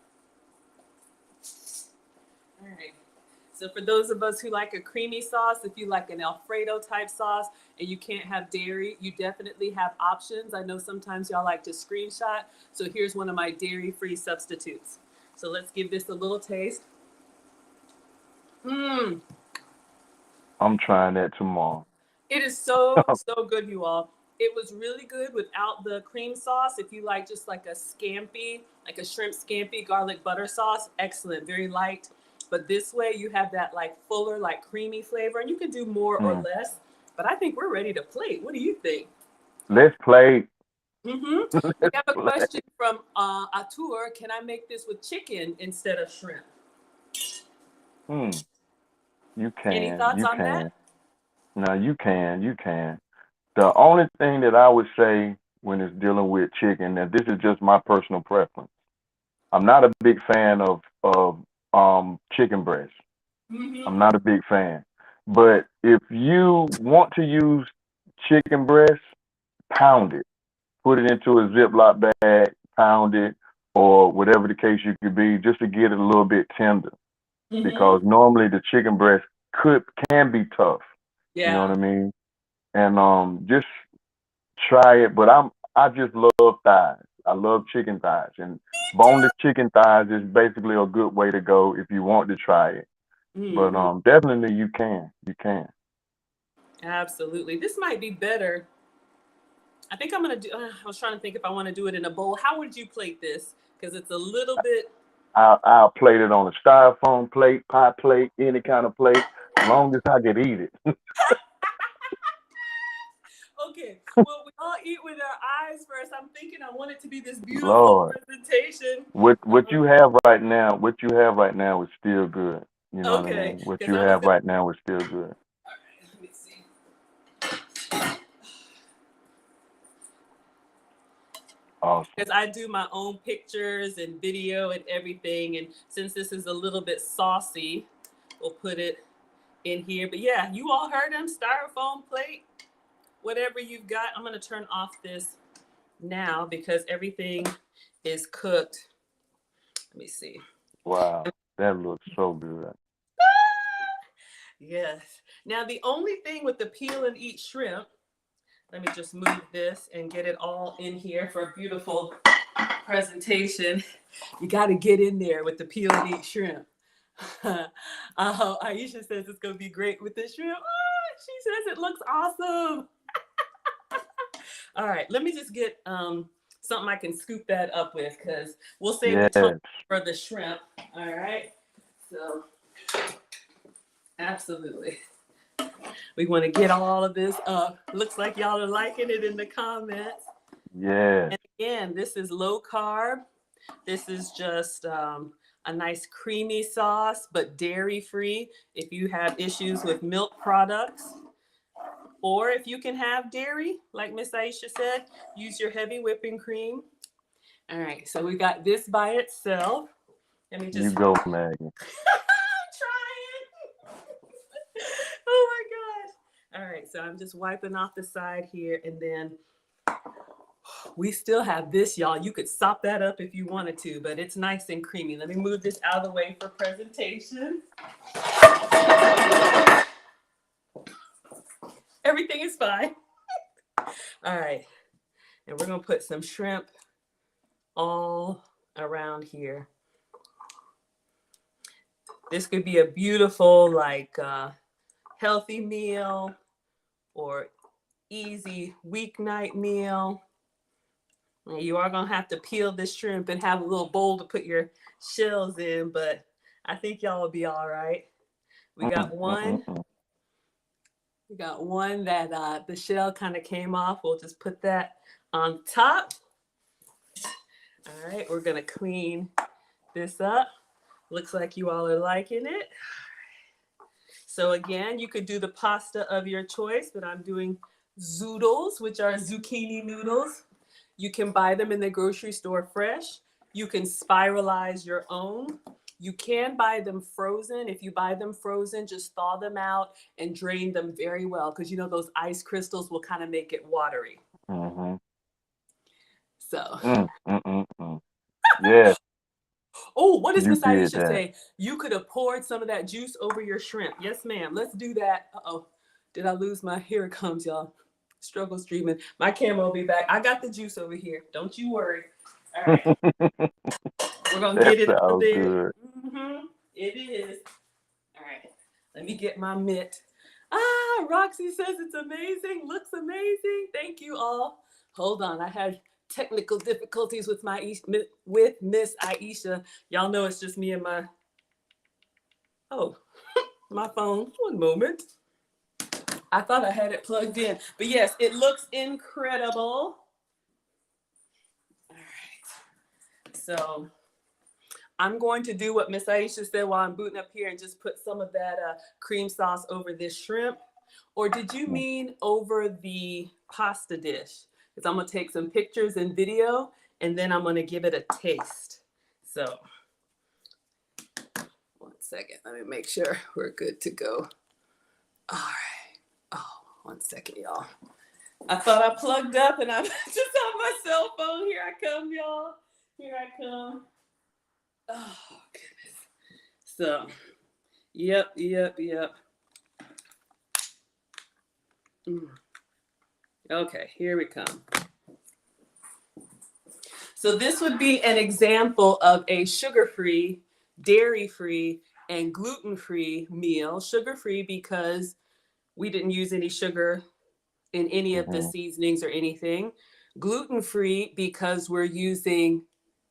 All right. So for those of us who like a creamy sauce, if you like an Alfredo type sauce and you can't have dairy, you definitely have options. I know sometimes y'all like to screenshot. So here's one of my dairy-free substitutes. So let's give this a little taste. Mmm. I'm trying that tomorrow. It is so, so good, you all. It was really good without the cream sauce. If you like just like a scampi, like a shrimp scampi garlic butter sauce, excellent, very light. But this way you have that like fuller, like creamy flavor, and you can do more or Mm. less. But I think we're ready to plate. What do you think? Let's play. We Let's have a play. question from Atur. Can I make this with chicken instead of shrimp? Hmm. You Any can. thoughts You on that? can. No, you can. You can. The only thing that I would say when it's dealing with chicken, and this is just my personal preference, I'm not a big fan of chicken breast. I'm Mm-hmm. not a big fan. But if you want to use chicken breast, pound it. Put it into a Ziploc bag, pound it, or whatever the case you could be, just to get it a little bit tender. Mm-hmm. Because normally the chicken breast can be tough. You know what Yeah. I mean? And just try it. But I just love thighs. I love chicken thighs, and boneless chicken thighs is basically a good way to go if you want to try it. But Mm-hmm. definitely you can. You can. Absolutely. This might be better. I think I'm gonna do. I was trying to think if I want to do it in a bowl. How would you plate this? Because it's a little bit. I'll plate it on a styrofoam plate, pie plate, any kind of plate, as long as I can eat it. Okay. Well, we all eat with our eyes first. I'm thinking I want it to be this beautiful Lord, presentation. what Um, you have right now, what you have right now is still good. You know what I okay. mean? What Because you I was have gonna. right now is still good. All right. Let me see. Awesome. Because I do my own pictures and video and everything, and since this is a little bit saucy, we'll put it in here. But yeah, you all heard him. Styrofoam plate. Whatever you've got. I'm gonna turn off this now because everything is cooked. Let me see. Wow, that looks so good. Yes. Now, the only thing with the peel and eat shrimp, let me just move this and get it all in here for a beautiful presentation. You got to get in there with the peel and eat shrimp. Aisha says it's going to be great with the shrimp. She says it looks awesome. All right, let me just get something I can scoop that up with because we'll save the tongue Yes, for the shrimp. All right, so absolutely. We want to get all of this up. Looks like y'all are liking it in the comments. yes. And again, this is low carb. This is just a nice creamy sauce, but dairy free. If you have issues with milk products, or if you can have dairy, like Miss Aisha said, use your heavy whipping cream. All right, so we got this by itself. Let me You just. go, Maggie. I'm trying. Oh my gosh. All right, so I'm just wiping off the side here, and then we still have this, y'all. You could sop that up if you wanted to, but it's nice and creamy. Let me move this out of the way for presentation. Everything is fine. All right, and we're gonna put some shrimp all around here. This could be a beautiful, like, healthy meal or easy weeknight meal. You are gonna have to peel this shrimp and have a little bowl to put your shells in, but I think y'all will be all right. We Mm, got mm, mm, one, mm. We got one that the shell kind of came off. We'll just put that on top. All right, we're gonna clean this up. Looks like you all are liking it. So again, you could do the pasta of your choice, but I'm doing zoodles, which are zucchini noodles. You can buy them in the grocery store fresh. You can spiralize your own. You can buy them frozen. If you buy them frozen, just thaw them out and drain them very well, because you know those ice crystals will kind of make it watery. Mm-hmm. So. Yeah, Oh, what does you Miss did Aisha that. say? You could have poured some of that juice over your shrimp. Yes, ma'am. Let's do that. Uh-oh. Did I lose my? Here it comes, y'all. Struggle streaming. My camera will be back. I got the juice over here. Don't you worry. All right. We're going to That get it up sounds there. good. Mm-hmm. It is. All right. Let me get my mitt. Ah, Roxy says it's amazing. Looks amazing. Thank you all. Hold on. I had technical difficulties with Miss Aisha. Y'all know it's just me and my my phone. One moment. I thought I had it plugged in. But yes, it looks incredible. All right. So I'm going to do what Miss Aisha said while I'm booting up here and just put some of that cream sauce over this shrimp. Or did you mean over the pasta dish? Because I'm going to take some pictures and video, and then I'm going to give it a taste. So, one second. Let me make sure we're good to go. All right. Oh, one second, y'all. I thought I plugged up, and I'm just on my cell phone. Here I come, y'all. Here I come. Oh, goodness. So, yep. Okay, here we come. So this would be an example of a sugar-free, dairy-free, and gluten-free meal. Sugar-free because we didn't use any sugar in any of the seasonings or anything. Gluten-free because we're using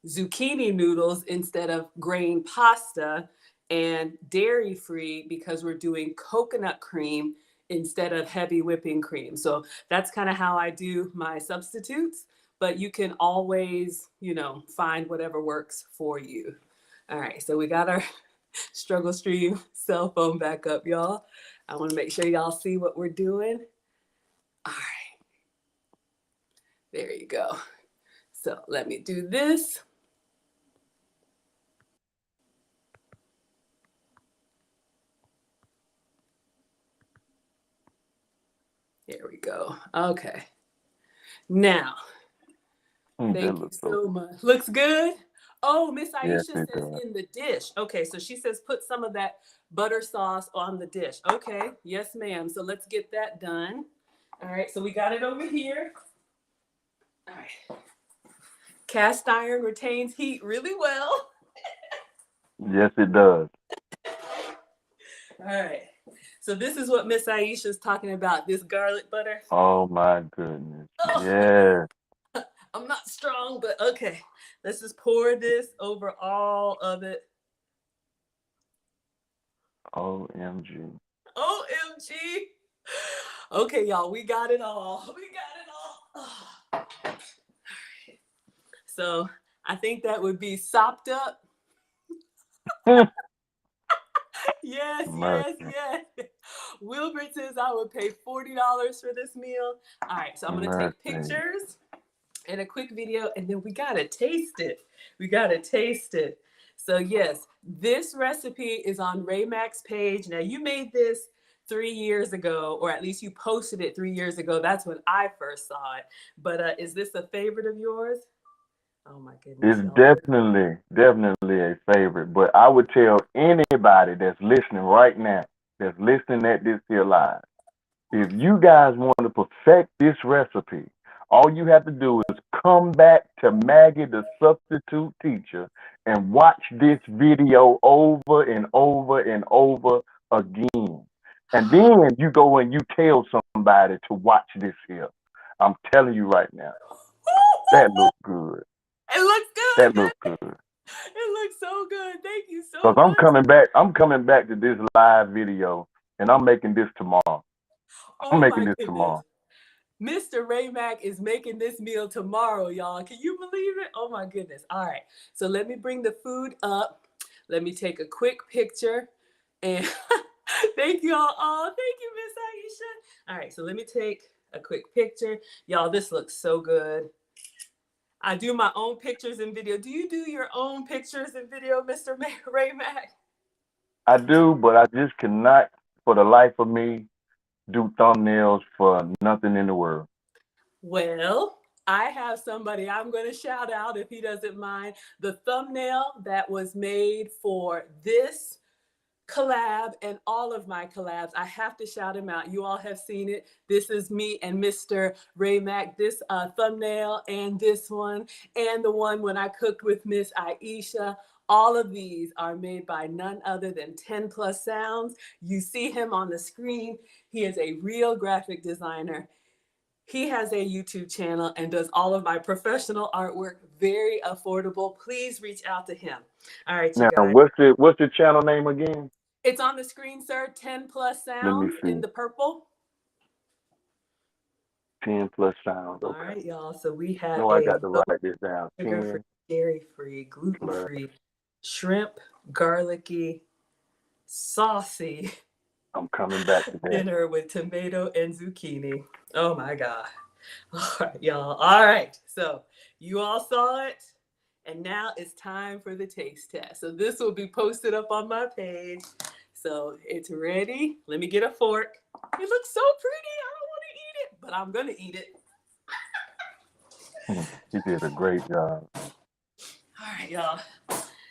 zucchini noodles instead of grain pasta. And dairy-free because we're doing coconut cream instead of heavy whipping cream. So that's kind of how I do my substitutes. But you can always, find whatever works for you. All right, so we got our struggle stream cell phone back up, y'all. I want to make sure y'all see what we're doing. All right, there you go. So let me do this. There we go. Okay. Now, thank you so much. Looks good. Oh, Miss Aisha says in the dish. Okay, so she says put some of that butter sauce on the dish. Okay, yes, ma'am. So let's get that done. All right, so we got it over here. All right. Cast iron retains heat really well. Yes, it does. All right. So this is what Miss Aisha is talking about, this garlic butter. Oh, my goodness. Oh. Yeah. I'm not strong, but okay. Let's just pour this over all of it. OMG. OMG. Okay, y'all, we got it all. We got it all. Oh. So I think that would be sopped up. Yes. Wilbert says I would pay $40 for this meal. All right, so I'm going to take pictures and a quick video, and then we got to taste it. So yes, this recipe is on Ray Mack's page. Now, you made this 3 years ago, or at least you posted it 3 years ago. That's when I first saw it. But is this a favorite of yours? Oh my goodness. It's definitely a favorite. But I would tell anybody that's listening right now, that's listening at this here live, if you guys want to perfect this recipe, all you have to do is come back to Maggie the Substitute Teacher and watch this video over and over and over again. And then you go and you tell somebody to watch this here. I'm telling you right now, that looks good. It looks good. That looks good. It looks so good. Thank you so much. Because I'm coming back to this live video, and I'm making this tomorrow. I'm Oh making my this goodness. tomorrow. Mr. Ray Mack is making this meal tomorrow, y'all. Can you believe it? Oh my goodness. All right. So let me bring the food up. Let me take a quick picture. And thank you all. Oh, thank you, Miss Aisha. All right. So let me take a quick picture. Y'all, this looks so good. I do my own pictures and video. Do you do your own pictures and video, Mr. Ray Mack? I do, but I just cannot, for the life of me, do thumbnails for nothing in the world. Well, I have somebody I'm going to shout out, if he doesn't mind. The thumbnail that was made for this collab and all of my collabs, I have to shout him out. You all have seen it. This is me and Mr. Ray Mack. This thumbnail and this one and the one when I cooked with Miss Aisha. All of these are made by none other than 10 Plus Sounds. You see him on the screen. He is a real graphic designer. He has a YouTube channel and does all of my professional artwork very affordable. Please reach out to him. All right, you Now, guys. what's the channel name again? It's on the screen, sir. 10 Plus Let me Sounds see. in the purple. 10 Plus Sounds. All Okay. right, y'all. So we have No, I got to write this down. sugar-free, 10 dairy-free, gluten-free, shrimp, garlicky, saucy I'm coming back to that. dinner with tomato and zucchini. Oh my God. All right, y'all. All right. So you all saw it. And now it's time for the taste test. So this will be posted up on my page. So it's ready. Let me get a fork. It looks so pretty. I don't want to eat it, but I'm going to eat it. You did a great job. All right, y'all.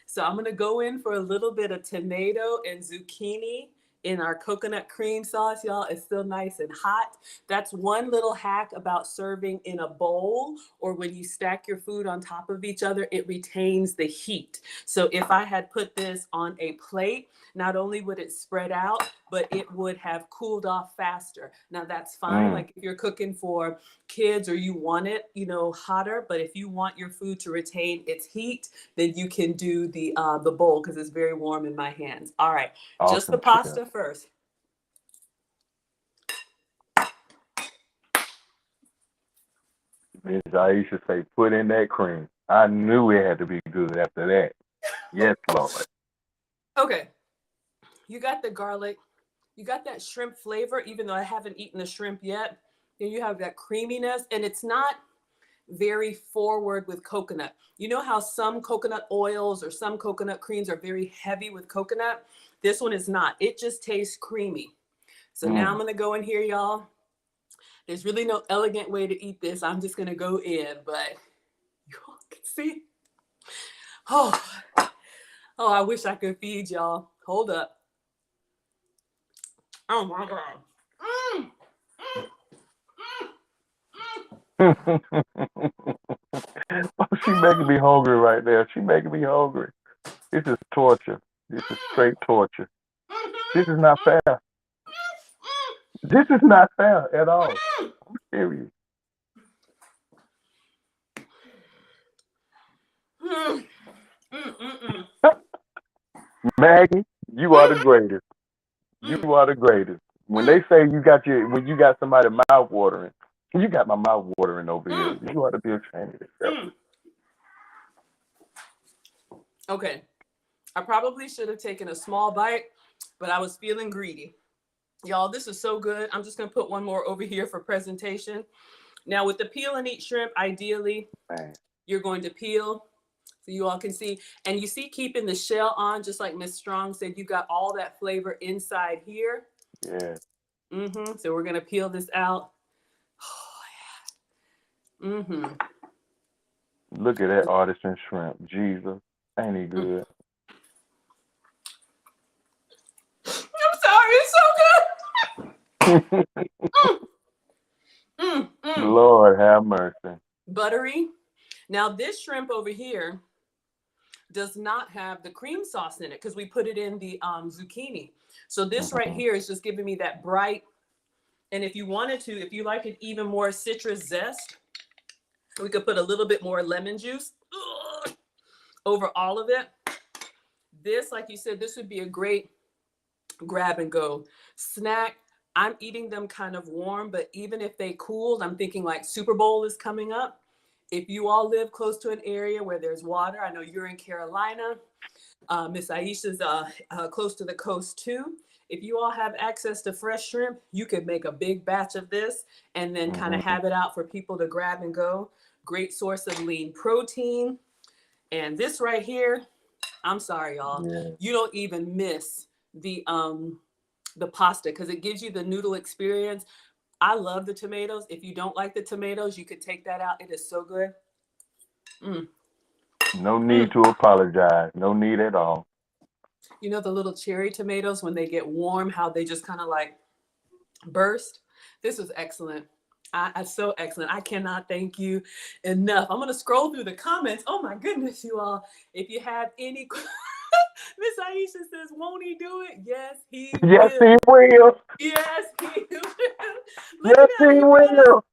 So I'm going to go in for a little bit of tomato and zucchini in our coconut cream sauce, y'all. It's still nice and hot. That's one little hack about serving in a bowl, or when you stack your food on top of each other, it retains the heat. So if I had put this on a plate, not only would it spread out, but it would have cooled off faster. Now that's fine. Like if you're cooking for kids or you want it, hotter, but if you want your food to retain its heat, then you can do the bowl because it's very warm in my hands. All right, Awesome. just the pasta first. Miss Aisha say, put in that cream. I knew it had to be good after that. Yes, Lord. Okay, you got the garlic. You got that shrimp flavor, even though I haven't eaten the shrimp yet. Then you have that creaminess, and it's not very forward with coconut. You know how some coconut oils or some coconut creams are very heavy with coconut? This one is not. It just tastes creamy. So now I'm going to go in here, y'all. There's really no elegant way to eat this. I'm just going to go in, but you all can see. Oh, I wish I could feed y'all. Hold up. Oh my God. Oh, she making me hungry right now. She making me hungry. This is torture. This is straight torture. This is not fair. This is not fair at all. I'm serious. Maggie, you are the greatest. You are the greatest. When they say when you got somebody mouth watering, you got my mouth watering over here. You ought to be ashamed of yourself. Okay. I probably should have taken a small bite, but I was feeling greedy. Y'all, this is so good. I'm just going to put one more over here for presentation. Now, with the peel and eat shrimp, ideally, you're going to peel so you all can see. And you see keeping the shell on, just like Miss Strong said, you got all that flavor inside here. Yeah. So we're going to peel this out. Oh, yeah. Look at that artisan shrimp. Jesus. Ain't he good? I'm sorry. It's so good. Lord have mercy. Buttery. Now, this shrimp over here does not have the cream sauce in it because we put it in the zucchini. So this right here is just giving me that bright. And if you wanted to, if you like it even more citrus zest, we could put a little bit more lemon juice over all of it. This, like you said, this would be a great grab and go snack, I'm eating them kind of warm, but even if they cooled, I'm thinking like Super Bowl is coming up. If you all live close to an area where there's water, I know you're in Carolina. Miss Aisha's close to the coast too. If you all have access to fresh shrimp, you could make a big batch of this and then kind of Mm-hmm. have it out for people to grab and go. Great source of lean protein. And this right here, I'm sorry, y'all. Yeah. You don't even miss the pasta because it gives you the noodle experience. I love the tomatoes. If you don't like the tomatoes, you could take that out. It is so good. Mm. No need to apologize. No need at all. You know the little cherry tomatoes when they get warm, how they just kind of like burst? This was excellent. So excellent. I cannot thank you enough. I'm going to scroll through the comments. Oh my goodness, you all. If you have any, Miss Aisha says, won't he do it? Yes, he Yes, will. he will. Yes, he will. Look Yes, at he how he brought us. will.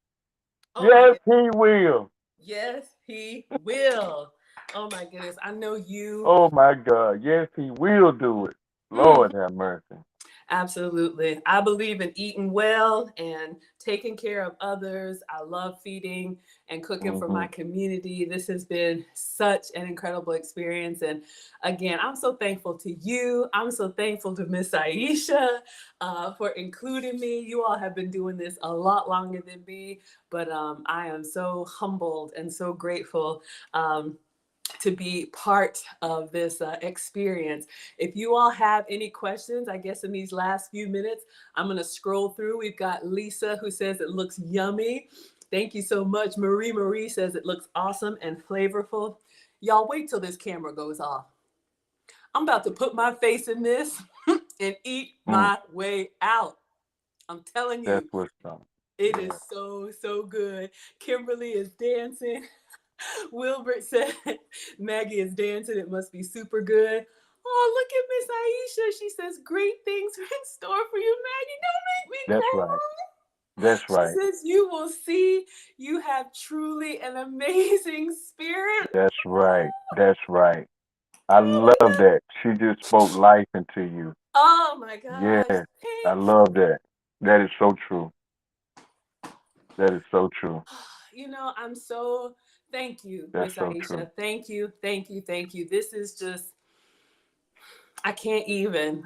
Oh my Yes, goodness. he will. Yes, he will. Oh my goodness. I know you. Oh my God. Yes, he will do it. Mm, Lord have mercy. absolutely. I believe in eating well and taking care of others. I love feeding and cooking for Mm-hmm. my community. This has been such an incredible experience. And again, I'm so thankful to you. I'm so thankful to Miss Aisha for including me. You all have been doing this a lot longer than me, but I am so humbled and so grateful. To be part of this experience. If you all have any questions, I guess in these last few minutes, I'm going to scroll through. We've got Lisa who says it looks yummy. Thank you so much. Marie says it looks awesome and flavorful. Y'all wait till this camera goes off. I'm about to put my face in this and eat Mm. my way out. I'm telling That's you, what's up. it Yeah. is so, so good. Kimberly is dancing. Wilbert said, Maggie is dancing. It must be super good. Oh, look at Miss Aisha. She says, great things are in store for you, Maggie. Don't make me That's right. cry. That's She right. says, you will see you have truly an amazing spirit. That's right. That's right. I Oh my love God. that. She just spoke life into you. Oh my gosh. Yes. I Thank love that. That is so true. That is so true. you. I'm so, thank you, That's Miss so true. Aisha. Thank you. Thank you. Thank you. This is just, I can't even.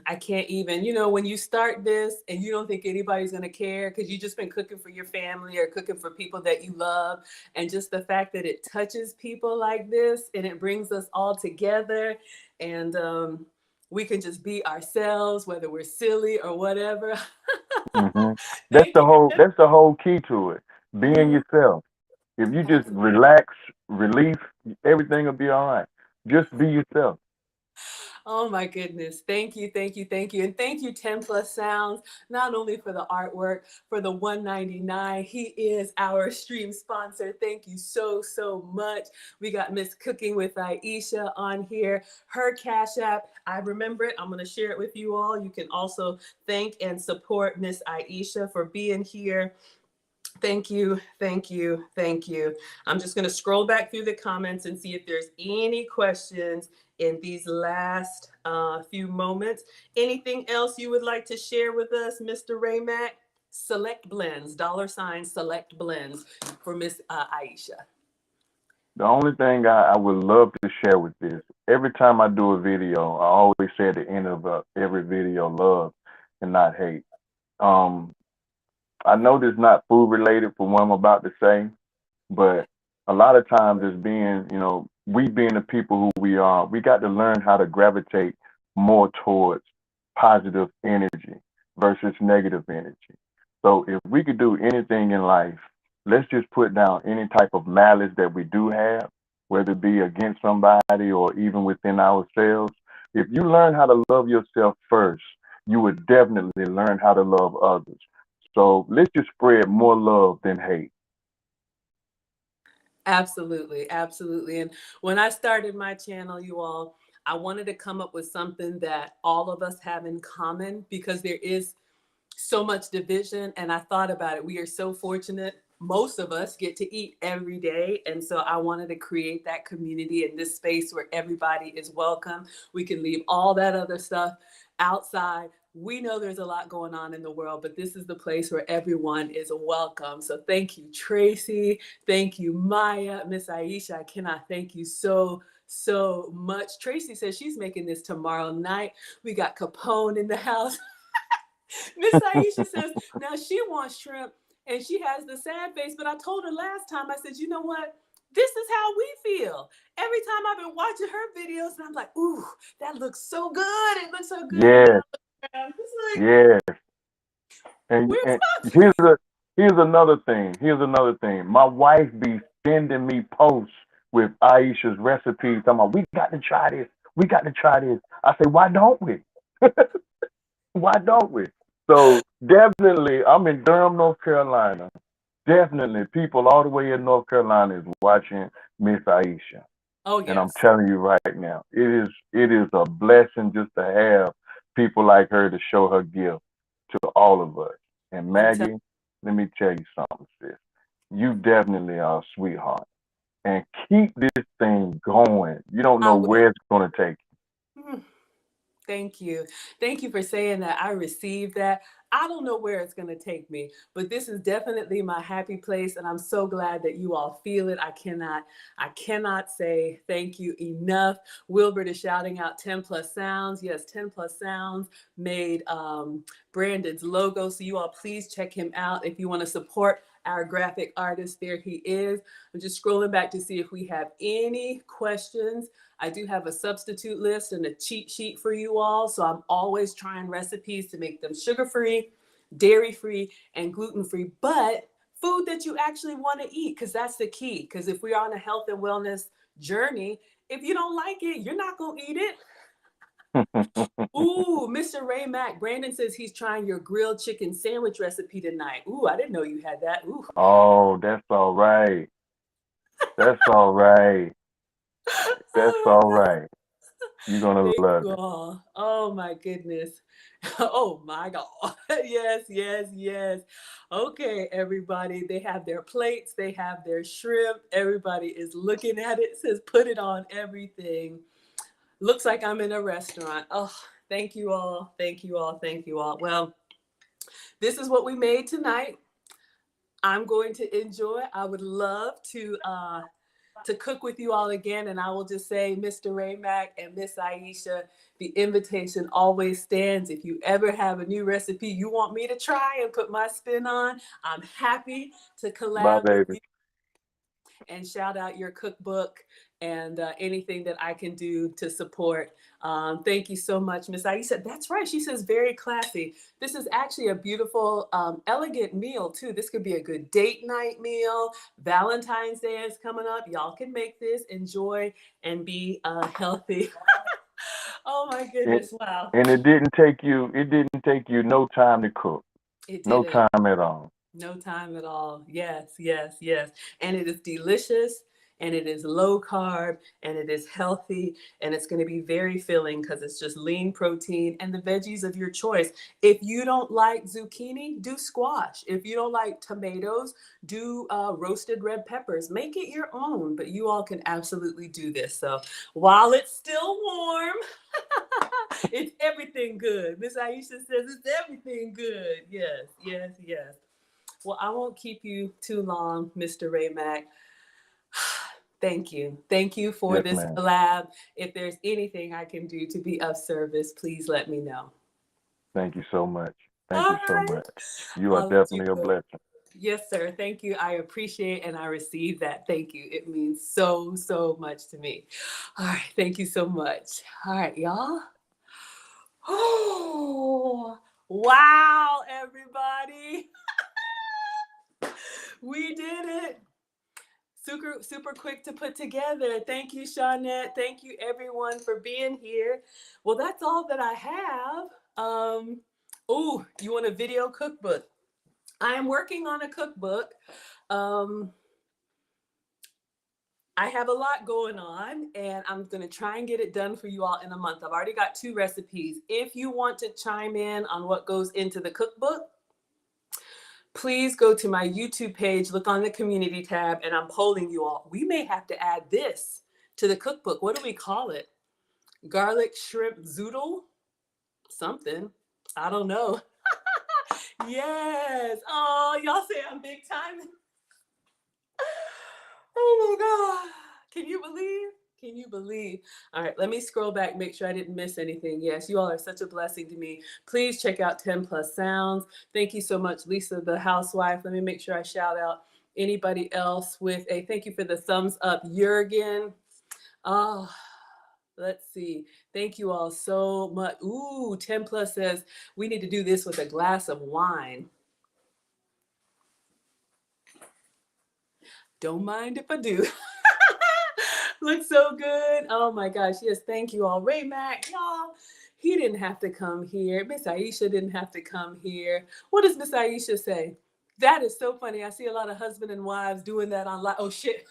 When you start this and you don't think anybody's going to care because you just been cooking for your family or cooking for people that you love. And just the fact that it touches people like this and it brings us all together and we can just be ourselves, whether we're silly or whatever. Hmm. That's Thank the you. whole. That's the whole key to it. Being Mhm. yourself. If you just Absolutely. relax, relief, everything will be all right. Just be yourself. Oh my goodness. Thank you, thank you, thank you. And thank you, 10 Plus Sounds, not only for the artwork, for the 199. He is our stream sponsor. Thank you so, so much. We got Miss Cooking with Aisha on here. Her Cash App, I remember it. I'm going to share it with you all. You can also thank and support Miss Aisha for being here. Thank you, thank you, thank you. I'm just going to scroll back through the comments and see if there's any questions in these last few moments. Anything else you would like to share with us, Mr. Ray Mack? Select blends, $ select blends for Miss Aisha. The only thing I would love to share with this, every time I do a video, I always say at the end of every video, love and not hate. Um, I know this is not food related for what I'm about to say, but a lot of times as being, we being the people who we are, we got to learn how to gravitate more towards positive energy versus negative energy. So if we could do anything in life, let's just put down any type of malice that we do have, whether it be against somebody or even within ourselves. If you learn how to love yourself first, you would definitely learn how to love others. So let's just spread more love than hate. Absolutely, absolutely. And when I started my channel, you all, I wanted to come up with something that all of us have in common because there is so much division. And I thought about it. We are so fortunate. Most of us get to eat every day. And so I wanted to create that community in this space where everybody is welcome. We can leave all that other stuff outside. we know there's a lot going on in the world, but this is the place where everyone is welcome. So thank you, Tracy. Thank you, Maya. Miss Aisha, I cannot thank you so much. Tracy says she's making this tomorrow night. We got Capone in the house. Miss Aisha says, now she wants shrimp and she has the sad face, but I told her last time, I said, you know what? This is how we feel. Every time I've been watching her videos and I'm like, ooh, that looks so good. It looks so good. Yes, It's like, yes. And, where's and my here's another thing. Here's another thing. My wife be sending me posts with Aisha's recipes. Talking about, we got to try this. We got to try this. I say, why don't we? Why don't we? So definitely, I'm in Durham, North Carolina. Definitely, people all the way in North Carolina is watching Miss Aisha. Oh, And I'm yes. telling you right now, it is a blessing just to have people like her to show her gift to all of us. And Maggie, let me tell you something, sis. You definitely are a sweetheart. And keep this thing going. You don't I know will. where it's going to take Hmm. Thank you. Thank you for saying that. I received that. I don't know where it's going to take me, but this is definitely my happy place. And I'm so glad that you all feel it. I cannot say thank you enough. Wilbert is shouting out 10 plus sounds. Yes, 10 plus sounds made Brandon's logo. So you all please check him out. If you want to support our graphic artist, there he is. I'm just scrolling back to see if we have any questions. I do have a substitute list and a cheat sheet for you all. So I'm always trying recipes to make them sugar-free, dairy-free, and gluten-free, but food that you actually want to eat, because that's the key. Because if we're on a health and wellness journey, if you don't like it, you're not going to eat it. Ooh, Mr. Ray Mack. Brandon says he's trying your grilled chicken sandwich recipe tonight. Ooh, I didn't know you had that. Ooh. Oh, that's all right. That's all right. That's Oh all my God. right. You're going to Thank love you it. all. Oh my goodness. Oh my God. Yes, yes, yes. Okay, everybody. They have their plates, they have their shrimp. Everybody is looking at it. It says put it on everything. Looks like I'm in a restaurant. Oh, thank you all. Thank you all. Thank you all. Well, this is what we made tonight. I'm going to enjoy. I would love to cook with you all again. And I will just say, Mr. Ray Mack and Miss Aisha, the invitation always stands. If you ever have a new recipe you want me to try and put my spin on, I'm happy to Bye, collab with baby. you and shout out your cookbook and anything that I can do to support. Thank you so much, Miss Aisha. That's right. She says very classy. This is actually a beautiful, elegant meal too. This could be a good date night meal. Valentine's Day is coming up. Y'all can make this, enjoy, and be healthy. Oh my And, goodness! Wow. and it didn't take you no time to cook. It No didn't. time at all. No time at all. Yes, yes, yes. And it is delicious and it is low carb and it is healthy and it's going to be very filling because it's just lean protein and the veggies of your choice. If you don't like zucchini, do squash. If you don't like tomatoes, do roasted red peppers. Make it your own, but you all can absolutely do this. So while it's still warm, it's everything good. Miss Aisha says it's everything good. Yes, yes, yes. Well, I won't keep you too long, Mr. Ray Mack. Thank you. Thank you for Yes, this ma'am. collab. If there's anything I can do to be of service, please let me know. Thank you so much. Thank All you so right. much. You are I'll let you definitely a go. blessing. Yes, sir. Thank you. I appreciate and I receive that. Thank you. It means so much to me. All right. Thank you so much. All right, y'all. Oh, wow, everybody. We did it. Super quick to put together. Thank you, Shawnette. Thank you, everyone, for being here. Well, that's all that I have. Oh, you want a video cookbook? I am working on a cookbook. I have a lot going on, and I'm going to try and get it done for you all in a month. I've already got 2 recipes. If you want to chime in on what goes into the cookbook, please go to my YouTube page, look on the community tab, and I'm polling you all. We may have to add this to the cookbook. What do we call it? Garlic shrimp zoodle? Something. I don't know. Yes. Oh, y'all say I'm big time. Oh my God. Can you believe? Can you believe? All right, let me scroll back, make sure I didn't miss anything. Yes, you all are such a blessing to me. Please check out 10 Plus Sounds. Thank you so much, Lisa, the housewife. Let me make sure I shout out anybody else with a thank you for the thumbs up, Jurgen. Oh, let's see. Thank you all so much. Ooh, 10 Plus says we need to do this with a glass of wine. Don't mind if I do. Looks so good. Oh my gosh. Yes, thank you all. Ray Mack, y'all. He didn't have to come here. Miss Aisha didn't have to come here. What does Miss Aisha say? That is so funny. I see a lot of husband and wives doing that online. Oh shit.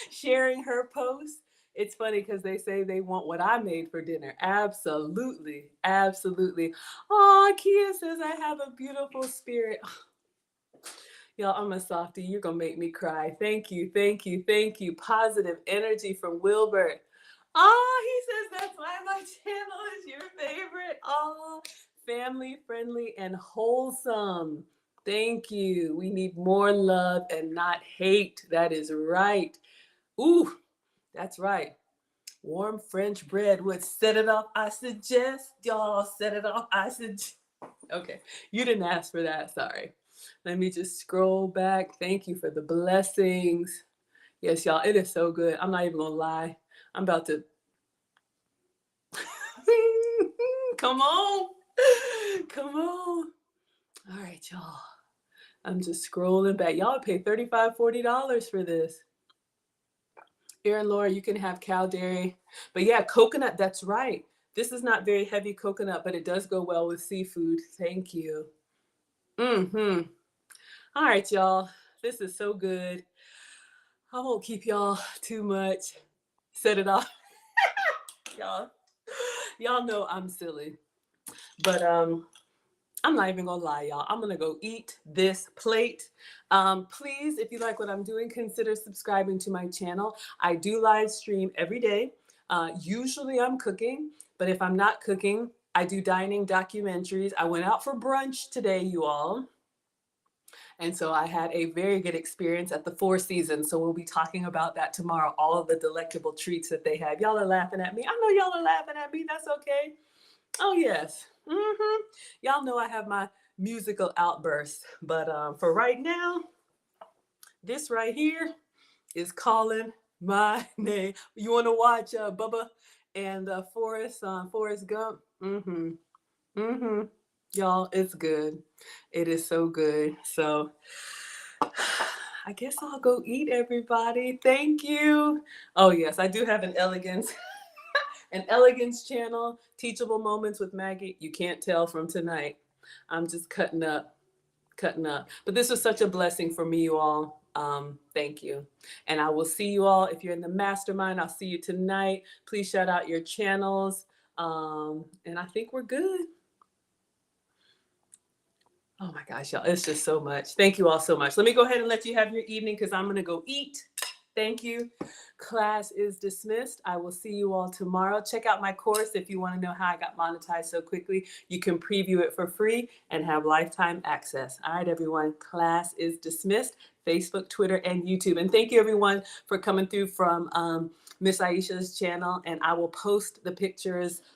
Sharing her posts. It's funny because they say they want what I made for dinner. Absolutely. Absolutely. Oh, Kia says I have a beautiful spirit. Y'all, I'm a softie. You're going to make me cry. Thank you, thank you, thank you. Positive energy from Wilbert. Oh, he says that's why my channel is your favorite. Oh, family friendly and wholesome. Thank you. We need more love and not hate. That is right. Ooh, that's right. Warm French bread would set it off. I suggest y'all set it off. I suggest. Okay, you didn't ask for that. Sorry. Let me just scroll back. Thank you for the blessings. Yes, y'all, it is so good. I'm not even gonna lie. I'm about to come on. Come on. All right, y'all. I'm just scrolling back. Y'all pay $35, $40 for this. Erin Laura, you can have cow dairy. But yeah, coconut, that's right. This is not very heavy coconut, but it does go well with seafood. Thank you. Mm-hmm. All right, y'all. This is so good. I won't keep y'all too much. Set it off. Y'all know I'm silly. But I'm not even gonna lie, y'all. I'm gonna go eat this plate. Please, if you like what I'm doing, consider subscribing to my channel. I do live stream every day. Usually I'm cooking, but if I'm not cooking, I do dining documentaries. I went out for brunch today, you all. And so I had a very good experience at the Four Seasons. So we'll be talking about that tomorrow, all of the delectable treats that they have. Y'all are laughing at me. I know y'all are laughing at me. That's okay. Oh, yes. Y'all know I have my musical outbursts. But for right now, this right here is calling my name. You want to watch Bubba and Forrest Gump? Y'all, it's good. It is so good. So I guess I'll go eat, everybody. Thank you. Oh, yes, I do have an elegance. An elegance channel, teachable moments with Maggie. You can't tell from tonight. I'm just cutting up. But this was such a blessing for me, you all. Thank you. And I will see you all. If you're in the mastermind, I'll see you tonight. Please shout out your channels. And I think we're good. Oh my gosh, y'all, it's just so much. Thank you all so much. Let me go ahead and let you have your evening because I'm going to go eat. Thank you. Class is dismissed. I will see you all tomorrow. Check out my course if you want to know how I got monetized so quickly. You can preview it for free and have lifetime access. All right, everyone. Class is dismissed. Facebook, Twitter, and YouTube. And thank you, everyone, for coming through from Miss Aisha's channel. And I will post the pictures